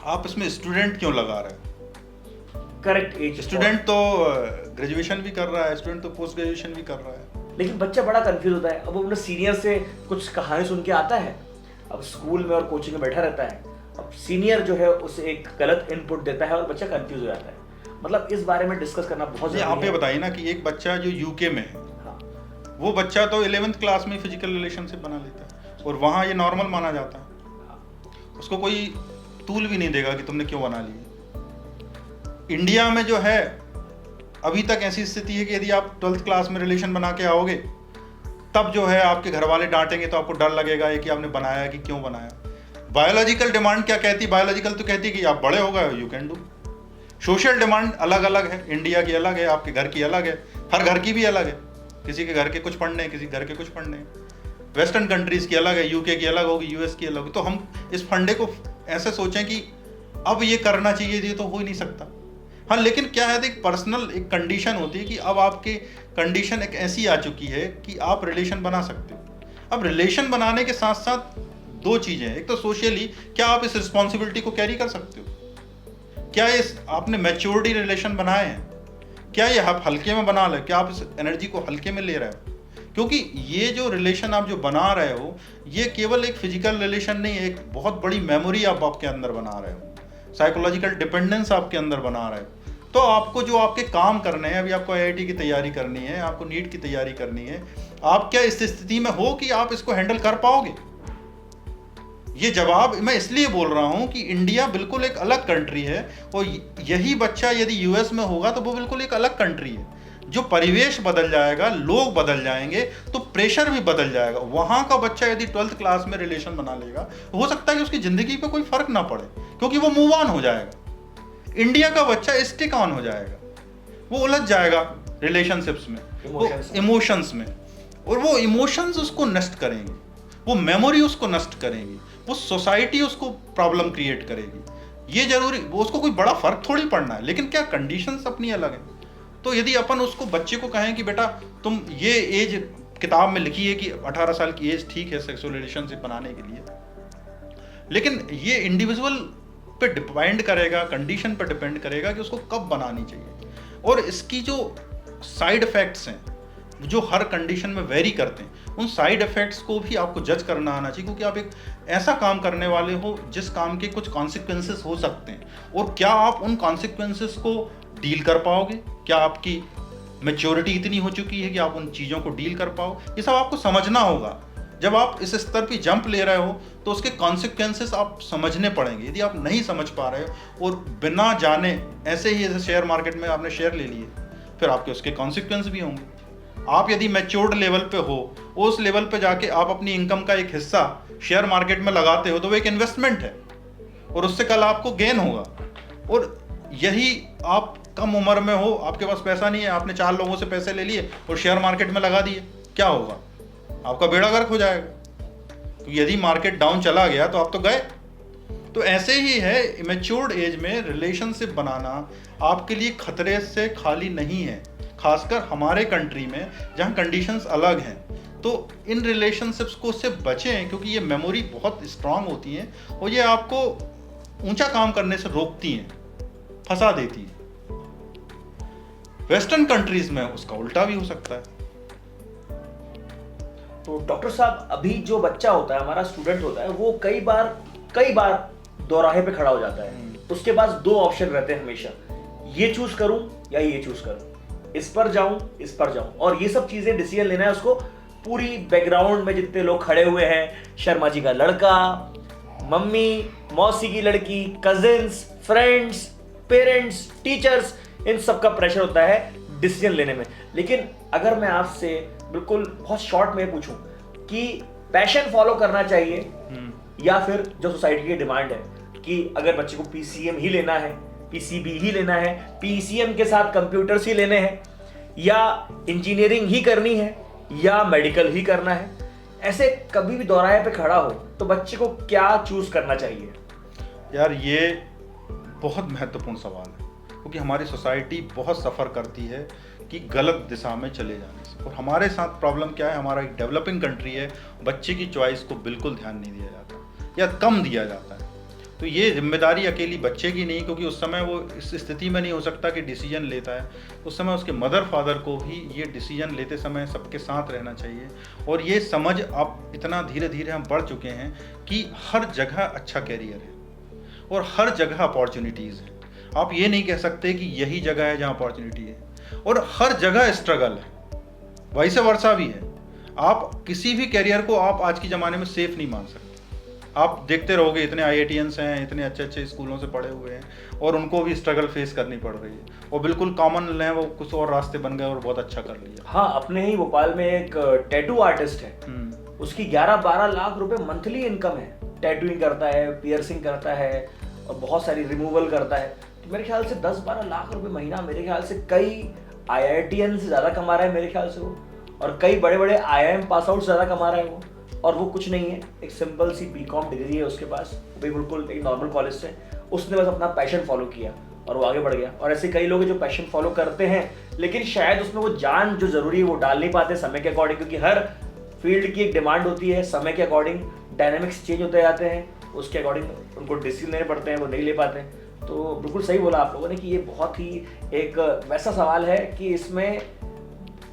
आप इसमें स्टूडेंट क्यों लगा रहे हो? Correct age. स्टूडेंट तो ग्रेजुएशन भी कर रहा है, स्टूडेंट तो पोस्ट ग्रेजुएशन भी कर रहा है। लेकिन बच्चा बड़ा कंफ्यूज होता है। अब वो अपने सीनियर से कुछ कहानी सुन के आता है, अब स्कूल में और कोचिंग में बैठा रहता है, अब सीनियर जो है उसे एक गलत इनपुट देता है और बच्चा कंफ्यूज हो जाता है। मतलब इस बारे में डिस्कस करना बहुत जरूरी है। आप ये बताइए ना कि एक बच्चा जो यूके में है, हाँ, वो बच्चा तो 11th क्लास में फिजिकल रिलेशनशिप बना लेता है और वहाँ ये नॉर्मल माना जाता है। उसको कोई तूल भी नहीं देगा कि तुमने क्यों बना ली। इंडिया में जो है अभी तक ऐसी स्थिति है कि यदि आप 12th क्लास में रिलेशन बना के आओगे तब जो है आपके घर वाले डांटेंगे तो आपको डर लगेगा कि आपने बनाया कि क्यों बनाया। बायोलॉजिकल डिमांड क्या कहती? बायोलॉजिकल तो कहती है कि आप बड़े हो गए, you can do. Social demand अलग अलग है, इंडिया की अलग है, आपके घर की अलग है, हर घर की भी अलग है। किसी के घर के कुछ पढ़ने हैं, किसी घर के कुछ पढ़ने हैं। वेस्टर्न कंट्रीज की अलग है, यूके की अलग होगी, यूएस की अलग होगी। तो हम इस फंडे को ऐसे सोचें कि अब ये करना चाहिए, ये तो हो ही नहीं सकता। हाँ, लेकिन क्या है, एक पर्सनल एक कंडीशन होती है कि अब आपके कंडीशन एक ऐसी आ चुकी है कि आप रिलेशन बना सकते हो। अब रिलेशन बनाने के साथ साथ दो चीज़ें हैं। एक तो सोशली क्या आप इस रिस्पॉन्सिबिलिटी को कैरी कर सकते हो? क्या इस आपने मैच्योरिटी रिलेशन बनाए हैं? क्या ये आप हल्के में बना ले? क्या आप इस एनर्जी को हल्के में ले रहे हो? क्योंकि ये जो रिलेशन आप जो बना रहे हो, ये केवल एक फिजिकल रिलेशन नहीं है, एक बहुत बड़ी मेमोरी आप आपके अंदर बना रहे हो। साइकोलॉजिकल डिपेंडेंस आपके अंदर बना रहे हो, तो आपको जो आपके काम करने हैं, अभी आपको आईआईटी की तैयारी करनी है, आपको नीट की तैयारी करनी है, आप क्या इस स्थिति में हो कि आप इसको हैंडल कर पाओगे? ये जवाब मैं इसलिए बोल रहा हूं कि इंडिया बिल्कुल एक अलग कंट्री है, और यही बच्चा यदि यूएस में होगा तो वो बिल्कुल एक अलग कंट्री है। जो परिवेश बदल जाएगा, लोग बदल जाएंगे, तो प्रेशर भी बदल जाएगा। वहां का बच्चा यदि 12th क्लास में रिलेशन बना लेगा, हो सकता है कि उसकी जिंदगी पे कोई फर्क ना पड़े, क्योंकि वो मूव ऑन हो जाएगा। इंडिया का बच्चा स्टिक ऑन हो जाएगा, वो उलझ जाएगा रिलेशनशिप्स में, इमोशंस में, और वो इमोशंस उसको नष्ट करेंगे, वो मेमोरी उसको नष्ट करेंगी, वो सोसाइटी उसको प्रॉब्लम क्रिएट करेगी। ये जरूरी, वो उसको कोई बड़ा फर्क थोड़ी पड़ना है, लेकिन क्या कंडीशंस अपनी अलग हैं। तो यदि अपन उसको बच्चे को कहें कि बेटा तुम ये एज किताब में लिखी है कि 18 साल की एज ठीक है सेक्सुअल रिलेशनशिप बनाने के लिए, लेकिन ये इंडिविजुअल पे डिपेंड करेगा, कंडीशन पे डिपेंड करेगा कि उसको कब बनानी चाहिए। और इसकी जो साइड इफेक्ट्स हैं जो हर कंडीशन में वेरी करते हैं, उन साइड इफेक्ट्स को भी आपको जज करना आना चाहिए, क्योंकि आप एक ऐसा काम करने वाले हो जिस काम के कुछ कॉन्सिक्वेंसेस हो सकते हैं, और क्या आप उन कॉन्सिक्वेंसेस को डील कर पाओगे, क्या आपकी मैच्योरिटी इतनी हो चुकी है कि आप उन चीज़ों को डील कर पाओ। ये सब आपको समझना होगा। जब आप इस स्तर पर जंप ले रहे हो तो उसके कॉन्सिक्वेंसेस आप समझने पड़ेंगे। यदि आप नहीं समझ पा रहे हो और बिना जाने ऐसे ही, जैसे शेयर मार्केट में आपने शेयर ले लिए, फिर आपके उसके कॉन्सिक्वेंस भी होंगे। आप यदि मैच्योर्ड लेवल पे हो, उस लेवल पे जाके आप अपनी इनकम का एक हिस्सा शेयर मार्केट में लगाते हो, तो वो एक इन्वेस्टमेंट है और उससे कल आपको गेन होगा। और यही आप कम उम्र में हो, आपके पास पैसा नहीं है, आपने 4 लोगों से पैसे ले लिए और शेयर मार्केट में लगा दिए, क्या होगा? आपका बेड़ा गर्क हो जाएगा, क्योंकि यदि मार्केट डाउन चला गया तो आप तो गए। तो ऐसे ही है, मैच्योर्ड एज में रिलेशनशिप बनाना आपके लिए खतरे से खाली नहीं है, खासकर हमारे कंट्री में जहाँ कंडीशंस अलग हैं। तो इन रिलेशनशिप्स को उससे बचें, क्योंकि ये मेमोरी बहुत स्ट्रांग होती हैं और ये आपको ऊंचा काम करने से रोकती हैं, फंसा देती हैं। वेस्टर्न कंट्रीज में उसका उल्टा भी हो सकता है। तो डॉक्टर साहब, अभी जो बच्चा होता है, हमारा स्टूडेंट होता है, वो कई बार दोराहे पे खड़ा हो जाता है। उसके पास 2 ऑप्शन रहते हैं हमेशा, ये चूज करूं या ये चूज करूं, इस पर जाऊं, इस पर जाऊं। और ये सब चीजें डिसीजन लेना है उसको। पूरी बैकग्राउंड में जितने लोग खड़े हुए हैं, शर्मा जी का लड़का, मम्मी, मौसी की लड़की, कजिन्स, फ्रेंड्स, पेरेंट्स, टीचर्स, इन सब का प्रेशर होता है डिसीजन लेने में। लेकिन अगर मैं आपसे बिल्कुल बहुत शॉर्ट में पूछूं कि पैशन फॉलो करना चाहिए या फिर जो सोसाइटी की डिमांड है कि अगर बच्चे को पीसीएम ही लेना है, पीसीबी ही लेना है, पीसीएम के साथ कंप्यूटर्स ही लेने हैं, या इंजीनियरिंग ही करनी है, या मेडिकल ही करना है, ऐसे कभी भी दोराहे पे खड़ा हो तो बच्चे को क्या चूज करना चाहिए? यार ये बहुत महत्वपूर्ण सवाल है, क्योंकि हमारी सोसाइटी बहुत सफ़र करती है कि गलत दिशा में चले जाने से। और हमारे साथ प्रॉब्लम क्या है, हमारा एक डेवलपिंग कंट्री है, बच्चे की चॉइस को बिल्कुल ध्यान नहीं दिया जाता या कम दिया जाता है। तो ये जिम्मेदारी अकेली बच्चे की नहीं, क्योंकि उस समय वो इस स्थिति में नहीं हो सकता कि डिसीजन लेता है। उस समय उसके मदर फादर को भी ये डिसीजन लेते समय सबके साथ रहना चाहिए। और ये समझ अब इतना धीरे धीरे हम बढ़ चुके हैं कि हर जगह अच्छा कैरियर है और हर जगह अपॉर्चुनिटीज़ हैं। आप ये नहीं कह सकते कि यही जगह है जहाँ अपॉर्चुनिटी है, और हर जगह स्ट्रगल है, वैसे वर्षा भी है। आप किसी भी कैरियर को आप आज के ज़माने में सेफ नहीं मान सकते। आप देखते रहोगे, इतने IITians हैं, इतने अच्छे अच्छे स्कूलों से पढ़े हुए हैं, और उनको भी स्ट्रगल फेस करनी पड़ रही है। और बिल्कुल कॉमन है, वो कुछ और रास्ते बन गए और बहुत अच्छा कर लिया। हाँ, अपने ही भोपाल में एक टैटू आर्टिस्ट है, उसकी 11-12 लाख रुपए मंथली इनकम है। टैटूइंग करता है, पियर्सिंग करता है और बहुत सारी रिमूवल करता है। तो मेरे ख्याल से 10-12 लाख रुपए महीना, मेरे ख्याल से कई IITians से ज़्यादा कमा रहा है मेरे ख्याल से वो, और कई बड़े बड़े IIM पास आउट ज़्यादा कमा रहा है वो। और वो कुछ नहीं है, एक सिंपल सी BCom डिग्री है उसके पास, वो बिल्कुल एक नॉर्मल कॉलेज से। उसने बस अपना पैशन फॉलो किया और वो आगे बढ़ गया। और ऐसे कई लोग हैं जो पैशन फॉलो करते हैं, लेकिन शायद उसमें वो जान जो ज़रूरी है वो डाल नहीं पाते समय के अकॉर्डिंग, क्योंकि हर फील्ड की एक डिमांड होती है, समय के अकॉर्डिंग डायनामिक्स चेंज होते जाते हैं, उसके अकॉर्डिंग उनको डिसीजन लेने पड़ते हैं, वो नहीं ले पाते हैं। तो बिल्कुल सही बोला आप लोगों ने कि ये बहुत ही एक वैसा सवाल है कि इसमें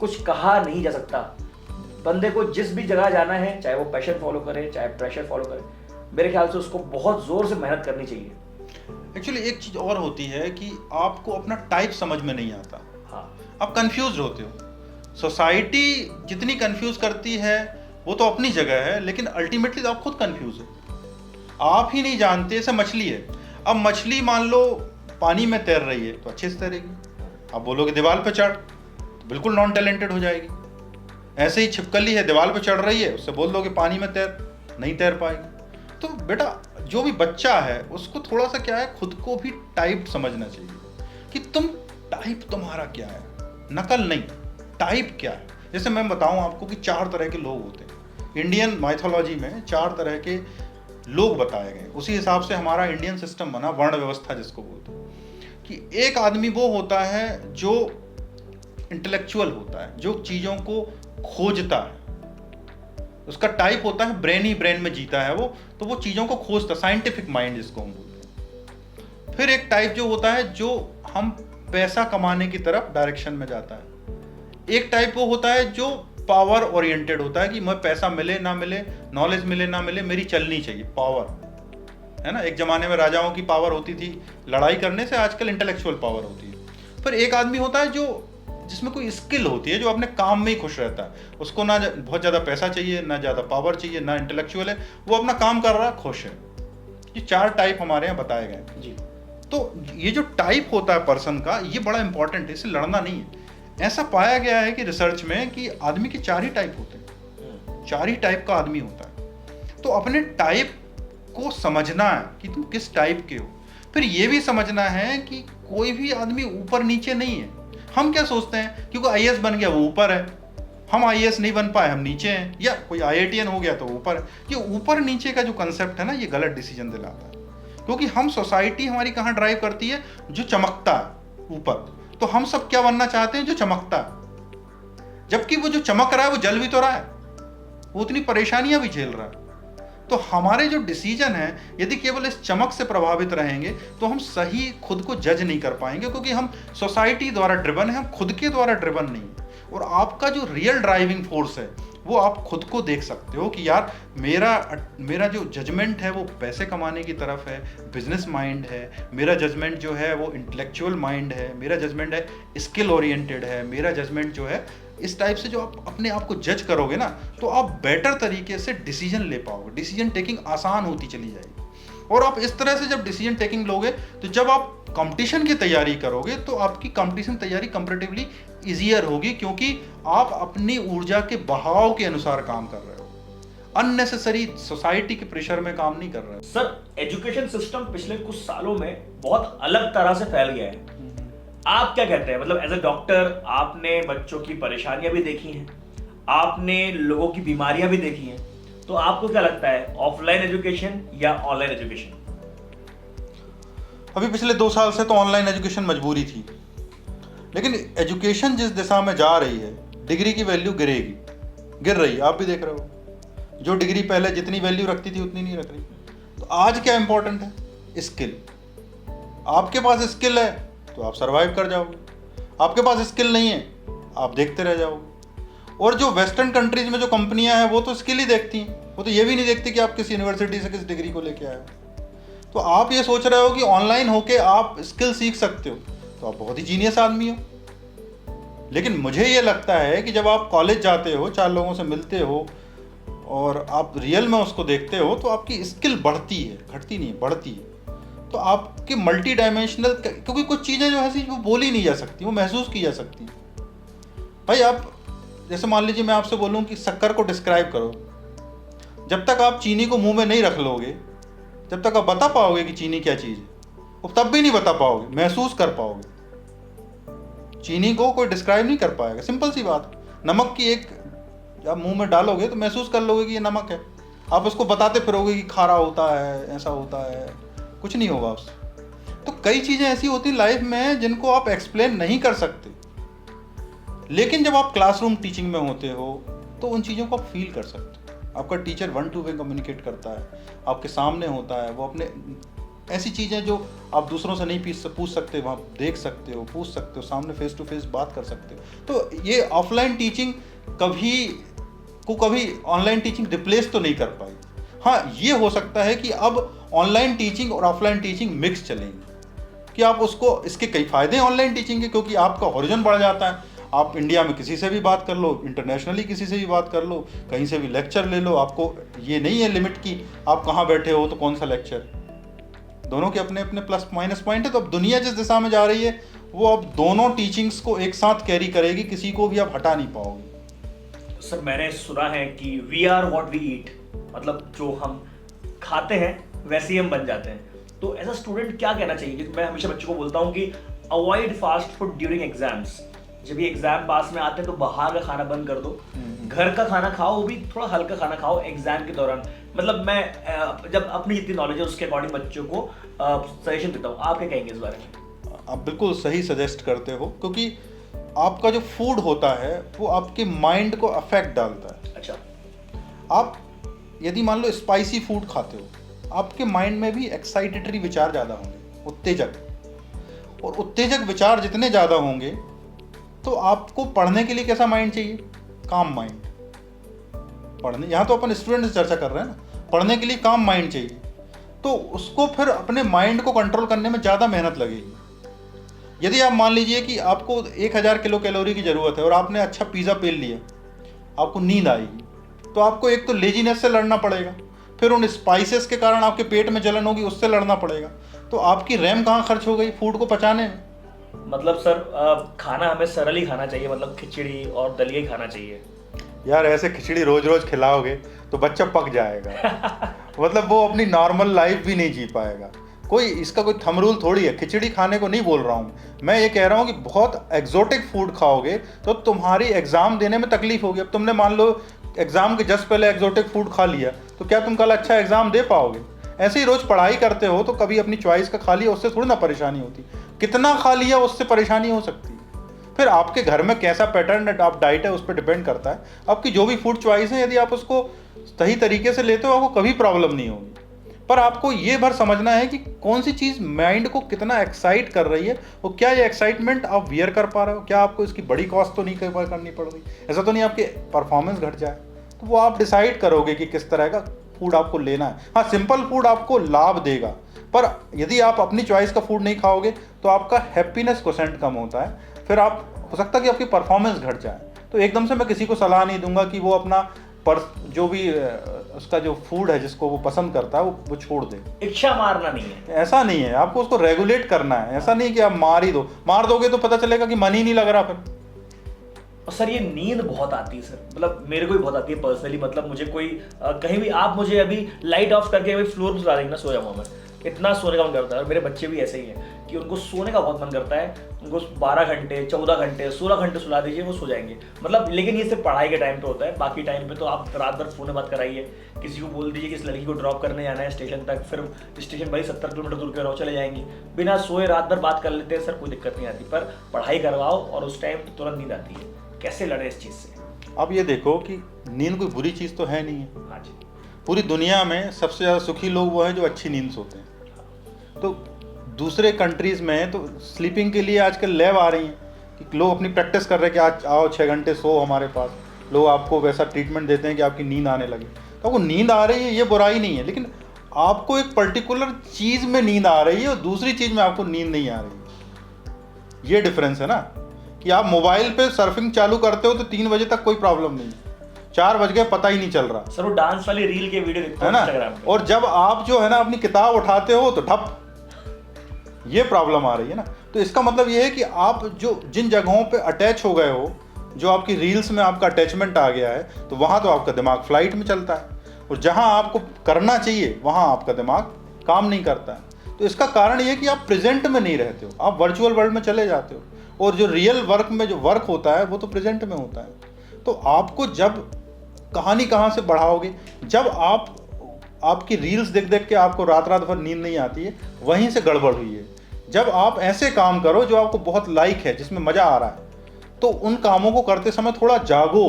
कुछ कहा नहीं जा सकता। बंदे को जिस भी जगह जाना है, चाहे वो पैशन फॉलो करे, चाहे प्रेशर फॉलो करे, मेरे ख्याल से उसको बहुत जोर से मेहनत करनी चाहिए। एक्चुअली एक चीज और होती है कि आपको अपना टाइप समझ में नहीं आता, हाँ आप कंफ्यूज होते हो। सोसाइटी जितनी कंफ्यूज करती है वो तो अपनी जगह है, लेकिन अल्टीमेटली तो आप खुद कंफ्यूज है, आप ही नहीं जानते। जैसे मछली है, अब मछली मान लो पानी में तैर रही है तो अच्छे से तैरेगी, आप बोलोगे दीवार पे चढ़ तो बिल्कुल नॉन टैलेंटेड हो जाएगी। ऐसे ही छिपकली है, दीवार पे चढ़ रही है, उससे बोल दोगे पानी में तैर, नहीं तैर पाएगी। तो बेटा जो भी बच्चा है उसको थोड़ा सा क्या है, खुद को भी टाइप समझना चाहिए कि तुम टाइप तुम्हारा क्या है, नकल नहीं, टाइप क्या है। जैसे मैं बताऊं आपको कि 4 तरह के लोग होते हैं इंडियन माइथोलॉजी में, 4 तरह के लोग बताए गए, उसी हिसाब से हमारा इंडियन सिस्टम बना, वर्ण व्यवस्था जिसको बोलते हैं। कि एक आदमी वो होता है जो इंटेलेक्चुअल होता है, जो चीज़ों को खोजता है, उसका टाइप होता है ब्रेन ही ब्रेन में जीता है वो, तो वो चीज़ों को खोजता, साइंटिफिक माइंड जिसको हम बोलते हैं। फिर एक टाइप जो होता है जो हम पैसा कमाने की तरफ डायरेक्शन में जाता है। एक टाइप वो होता है जो पावर ओरिएंटेड होता है कि मैं पैसा मिले ना मिले, नॉलेज मिले ना मिले, मेरी चलनी चाहिए पावर, है ना। एक जमाने में राजाओं की पावर होती थी लड़ाई करने से, आजकल इंटेलेक्चुअल पावर होती है। फिर एक आदमी होता है जो जिसमें कोई स्किल होती है, जो अपने काम में ही खुश रहता है, उसको ना बहुत ज़्यादा पैसा चाहिए, ना ज़्यादा पावर चाहिए, ना इंटेलेक्चुअल है, वो अपना काम कर रहा है, खुश है। ये 4 टाइप हमारे यहाँ बताए गए जी। तो ये जो टाइप होता है पर्सन का, ये बड़ा इंपॉर्टेंट है, इससे लड़ना नहीं है। ऐसा पाया गया है कि रिसर्च में कि आदमी के 4 ही टाइप होते हैं, 4 ही टाइप का आदमी होता है। तो अपने टाइप को समझना है कि तुम किस टाइप के हो। फिर ये भी समझना है कि कोई भी आदमी ऊपर नीचे नहीं है। हम क्या सोचते हैं क्योंकि आईएएस बन गया वो ऊपर है, हम आईएएस नहीं बन पाए हम नीचे हैं, या कोई आईआईटीएन हो गया तो ऊपर है। ये ऊपर नीचे का जो कंसेप्ट है ना, ये गलत डिसीजन दिलाता है। क्योंकि हम सोसाइटी हमारी कहाँ ड्राइव करती है, जो चमकता है ऊपर, तो हम सब क्या बनना चाहते हैं, जो चमकता है। जबकि वो जो चमक रहा है वो जल भी तो रहा है, वो उतनी परेशानियां भी झेल रहा है। तो हमारे जो डिसीजन है, यदि केवल इस चमक से प्रभावित रहेंगे तो हम सही खुद को जज नहीं कर पाएंगे, क्योंकि हम सोसाइटी द्वारा ड्रिवन है, हम खुद के द्वारा ड्रिवन नहीं है। और आपका जो रियल ड्राइविंग फोर्स है वो आप खुद को देख सकते हो कि यार मेरा जो जजमेंट है वो पैसे कमाने की तरफ है, बिजनेस माइंड है, मेरा जजमेंट जो है वो इंटेलेक्चुअल माइंड है, मेरा जजमेंट है स्किल ओरिएंटेड है, मेरा जजमेंट जो है इस टाइप से। जो आप अपने आप को जज करोगे ना, तो आप बेटर तरीके से डिसीजन ले पाओगे, डिसीजन टेकिंग आसान होती चली जाएगी। और आप इस तरह से जब डिसीजन टेकिंग लोगे, तो जब आप कंपटीशन की तैयारी करोगे तो आपकी कंपटीशन तैयारी कंपैरेटिवली ईजियर होगी, क्योंकि आप अपनी ऊर्जा के बहाव के अनुसार काम कर रहे हो, अननेसेसरी सोसाइटी के प्रेशर में काम नहीं कर रहे हो। सर, एजुकेशन सिस्टम पिछले कुछ सालों में बहुत अलग तरह से फैल गया है। आप क्या कहते हैं, मतलब एज ए डॉक्टर आपने बच्चों की परेशानियां भी देखी हैं, आपने लोगों की बीमारियां भी देखी हैं, तो आपको क्या लगता है, ऑफलाइन एजुकेशन या ऑनलाइन एजुकेशन? अभी पिछले 2 साल से तो ऑनलाइन एजुकेशन मजबूरी थी, लेकिन एजुकेशन जिस दिशा में जा रही है, डिग्री की वैल्यू गिरेगी, गिर रही है, आप भी देख रहे हो। जो डिग्री पहले जितनी वैल्यू रखती थी उतनी नहीं रख रही। तो आज क्या इंपॉर्टेंट है, स्किल। आपके पास स्किल है तो आप सर्वाइव कर जाओगे, आपके पास स्किल नहीं है आप देखते रह जाओगे। और जो वेस्टर्न कंट्रीज में जो कंपनियां हैं वो तो स्किल ही देखती हैं, वो तो ये भी नहीं देखती कि आप किस यूनिवर्सिटी से किस डिग्री को लेके आए हो। तो आप ये सोच रहे हो कि ऑनलाइन होके आप स्किल सीख सकते हो, तो आप बहुत ही जीनियस आदमी हो। लेकिन मुझे ये लगता है कि जब आप कॉलेज जाते हो, 4 लोगों से मिलते हो और आप रियल में उसको देखते हो, तो आपकी स्किल बढ़ती है, घटती नहीं, बढ़ती है। तो आपके मल्टी डायमेंशनल, क्योंकि कुछ चीज़ें जो है वो बोली नहीं जा सकती, वो महसूस की जा सकती। भाई आप जैसे मान लीजिए मैं आपसे बोलूं कि शक्कर को डिस्क्राइब करो, जब तक आप चीनी को मुंह में नहीं रख लोगे, जब तक आप बता पाओगे कि चीनी क्या चीज़ है, वो तब भी नहीं बता पाओगे, महसूस कर पाओगे। चीनी को कोई डिस्क्राइब नहीं कर पाएगा, सिंपल सी बात। नमक की एक आप मुंह में डालोगे तो महसूस कर लोगे कि ये नमक है, आप उसको बताते फिरोगे कि खारा होता है, ऐसा होता है, कुछ नहीं होगा उससे। तो कई चीज़ें ऐसी होती लाइफ में जिनको आप एक्सप्लेन नहीं कर सकते, लेकिन जब आप क्लासरूम टीचिंग में होते हो तो उन चीज़ों को आप फील कर सकते हो। आपका टीचर 1 to वे कम्युनिकेट करता है, आपके सामने होता है, वो अपने ऐसी चीज़ें जो आप दूसरों से नहीं पूछ सकते, वहाँ देख सकते हो, पूछ सकते हो, सामने फेस टू फेस बात कर सकते हो। तो ये ऑफलाइन टीचिंग कभी ऑनलाइन टीचिंग रिप्लेस तो नहीं कर पाई। हाँ, ये हो सकता है कि अब ऑनलाइन टीचिंग और ऑफलाइन टीचिंग मिक्स चलेगी कि आप उसको, इसके कई फ़ायदे हैं ऑनलाइन टीचिंग के, क्योंकि आपका हॉरिजन बढ़ जाता है। आप इंडिया में किसी से भी बात कर लो, इंटरनेशनली किसी से भी बात कर लो, कहीं से भी लेक्चर ले लो, आपको ये नहीं है लिमिट की आप कहाँ बैठे हो तो कौन सा लेक्चर। दोनों के अपने अपने प्लस माइनस पॉइंट है। तो अब दुनिया जिस दिशा में जा रही है वो अब दोनों टीचिंग्स को एक साथ कैरी करेगी, किसी को भी आप हटा नहीं पाओगे। सर मैंने सुना है कि we are what we eat, मतलब जो हम खाते हैं वैसे ही हम बन जाते हैं। तो एज अ स्टूडेंट क्या कहना चाहिए? क्योंकि मैं हमेशा बच्चों को बोलता हूँ कि avoid fast food during exams. जब ये एग्जाम पास में आते हैं तो बाहर का खाना बंद कर दो, घर का खाना खाओ, वो भी थोड़ा हल्का खाना खाओ एग्जाम के दौरान। मतलब मैं जब अपनी जितनी नॉलेज है उसके अकॉर्डिंग बच्चों को सजेशन देता हूँ। आप क्या कहेंगे इस बारे में? आप बिल्कुल सही सजेस्ट करते हो, क्योंकि आपका जो फूड होता है वो आपके माइंड को अफेक्ट डालता है। अच्छा, आप यदि मान लो स्पाइसी फूड खाते हो, आपके माइंड में भी एक्साइटेटरी विचार ज़्यादा होंगे, उत्तेजक, और उत्तेजक विचार जितने ज़्यादा होंगे तो आपको पढ़ने के लिए कैसा माइंड चाहिए? काम माइंड। पढ़ने, यहाँ तो अपन स्टूडेंट से चर्चा कर रहे हैं ना, पढ़ने के लिए काम माइंड चाहिए, तो उसको फिर अपने माइंड को कंट्रोल करने में ज़्यादा मेहनत लगेगी। यदि आप मान लीजिए कि आपको 1000 किलो कैलोरी की ज़रूरत है और आपने अच्छा पिज़्ज़ा पेल लिया, आपको नींद आएगी, तो आपको एक तो लेजीनेस से लड़ना पड़ेगा, फिर उन स्पाइसेस के कारण आपके पेट में जलन होगी, उससे लड़ना पड़ेगा। तो आपकी रैम कहाँ खर्च हो गई फूड को पचाने में। मतलब सर खाना हमें सरल ही खाना चाहिए, मतलब खिचड़ी और दलिया ही खाना चाहिए। यार ऐसे खिचड़ी रोज रोज खिलाओगे तो बच्चा पक जाएगा मतलब वो अपनी नॉर्मल लाइफ भी नहीं जी पाएगा। कोई इसका कोई थंब रूल थोड़ी है, खिचड़ी खाने को नहीं बोल रहा हूँ मैं, ये कह रहा हूँ कि बहुत एक्जोटिक फूड खाओगे तो तुम्हारी एग्जाम देने में तकलीफ होगी। अब तुमने मान लो एग्जाम के जस्ट पहले एक्जोटिक फूड खा लिया तो क्या तुम कल अच्छा एग्जाम दे पाओगे? ऐसे ही रोज पढ़ाई करते हो तो कभी अपनी चॉइस का खा लिया, उससे थोड़ी ना परेशानी होती, कितना खा लिया उससे परेशानी हो सकती है। फिर आपके घर में कैसा पैटर्न आप डाइट है उस पर डिपेंड करता है। आपकी जो भी फूड चॉइस है, यदि आप उसको सही तरीके से लेते हो आपको कभी प्रॉब्लम नहीं होगी। पर आपको ये भर समझना है कि कौन सी चीज़ माइंड को कितना एक्साइट कर रही है, और क्या ये एक्साइटमेंट आप वियर कर पा रहे हो, क्या आपको इसकी बड़ी कॉस्ट तो नहीं करनी पड़ रही, ऐसा तो नहीं आपके परफॉर्मेंस घट जाए। तो वो आप डिसाइड करोगे कि किस तरह का फूड आपको लेना है। हाँ, सिंपल फूड आपको लाभ देगा, पर यदि आप अपनी चॉइस का फूड नहीं खाओगे तो आपका हैप्पीनेस कोसेंट कम होता है, फिर आप हो सकता है कि आपकी परफॉर्मेंस घट जाए। तो एकदम से मैं किसी को सलाह नहीं दूंगा कि वो अपना जो भी उसका जो फूड है जिसको वो पसंद करता है वो छोड़ दे। इच्छा मारना नहीं है, ऐसा नहीं है, आपको उसको रेगुलेट करना है। ऐसा नहीं कि आप मार ही दो, मार दोगे तो पता चलेगा कि मन ही नहीं लग रहा फिर। और सर ये नींद बहुत आती है सर, मतलब मेरे को भी बहुत आती है पर्सनली। मतलब मुझे कोई कहीं भी आप मुझे अभी लाइट ऑफ करके अभी फ्लोर पर सुला देंगे ना, सो जाऊंगा मैं, इतना सोने का मन करता है। और मेरे बच्चे भी ऐसे ही हैं कि उनको सोने का बहुत मन करता है, उनको 12 घंटे 14 घंटे 16 घंटे सुला दीजिए वो सो जाएंगे। मतलब लेकिन ये सिर्फ पढ़ाई के टाइम पे होता है, बाकी टाइम पे तो आप रात भर फोन में बात कराइए। किसी को बोल दीजिए कि इस लड़की को ड्रॉप करने जाना है स्टेशन तक, फिर स्टेशन भाई 70 किलोमीटर दूर के रहो, चले जाएंगे, बिना सोए रात भर बात कर लेते हैं सर, कोई दिक्कत नहीं आती। पर पढ़ाई करवाओ और उस टाइम तुरंत नींद आती है। कैसे लड़े इस चीज़ से? अब ये देखो कि नींद कोई बुरी चीज़ तो है नहीं है। हाँ जी, पूरी दुनिया में सबसे ज़्यादा सुखी लोग वो हैं जो अच्छी नींद सोते हैं। तो दूसरे कंट्रीज़ में तो स्लीपिंग के लिए आजकल लैब आ रही हैं कि लोग अपनी प्रैक्टिस कर रहे हैं कि आज आओ 6 घंटे सो हमारे पास, लोग आपको वैसा ट्रीटमेंट देते हैं कि आपकी नींद आने लगे। तो आपको नींद आ रही है ये बुराई नहीं है, लेकिन आपको एक पर्टिकुलर चीज़ में नींद आ रही है और दूसरी चीज़ में आपको नींद नहीं आ रही है। ये डिफरेंस है ना, कि आप मोबाइल पे सर्फिंग चालू करते हो तो 3 बजे तक कोई प्रॉब्लम नहीं, 4 बज गए पता ही नहीं चल रहा सर वो डांस वाली रील के वीडियो देखते है ना। इंस्टाग्राम पे। और जब आप जो है ना अपनी किताब उठाते हो तो ठप, ये प्रॉब्लम आ रही है ना। तो इसका मतलब ये है कि आप जो जिन जगहों पे अटैच हो गए हो, जो आपकी रील्स में आपका अटैचमेंट आ गया है, तो वहाँ तो आपका दिमाग फ्लाइट में चलता है, और जहाँ आपको करना चाहिए वहाँ आपका दिमाग काम नहीं करता है। तो इसका कारण ये कि आप प्रेजेंट में नहीं रहते हो, आप वर्चुअल वर्ल्ड में चले जाते हो, और जो रियल वर्क में जो वर्क होता है वो तो प्रेजेंट में होता है। तो आपको जब कहानी कहाँ से बढ़ाओगे, जब आपकी रील्स देख देख के आपको रात रात भर नींद नहीं आती है, वहीं से गड़बड़ हुई है। जब आप ऐसे काम करो जो आपको बहुत लाइक है, जिसमें मज़ा आ रहा है, तो उन कामों को करते समय थोड़ा जागो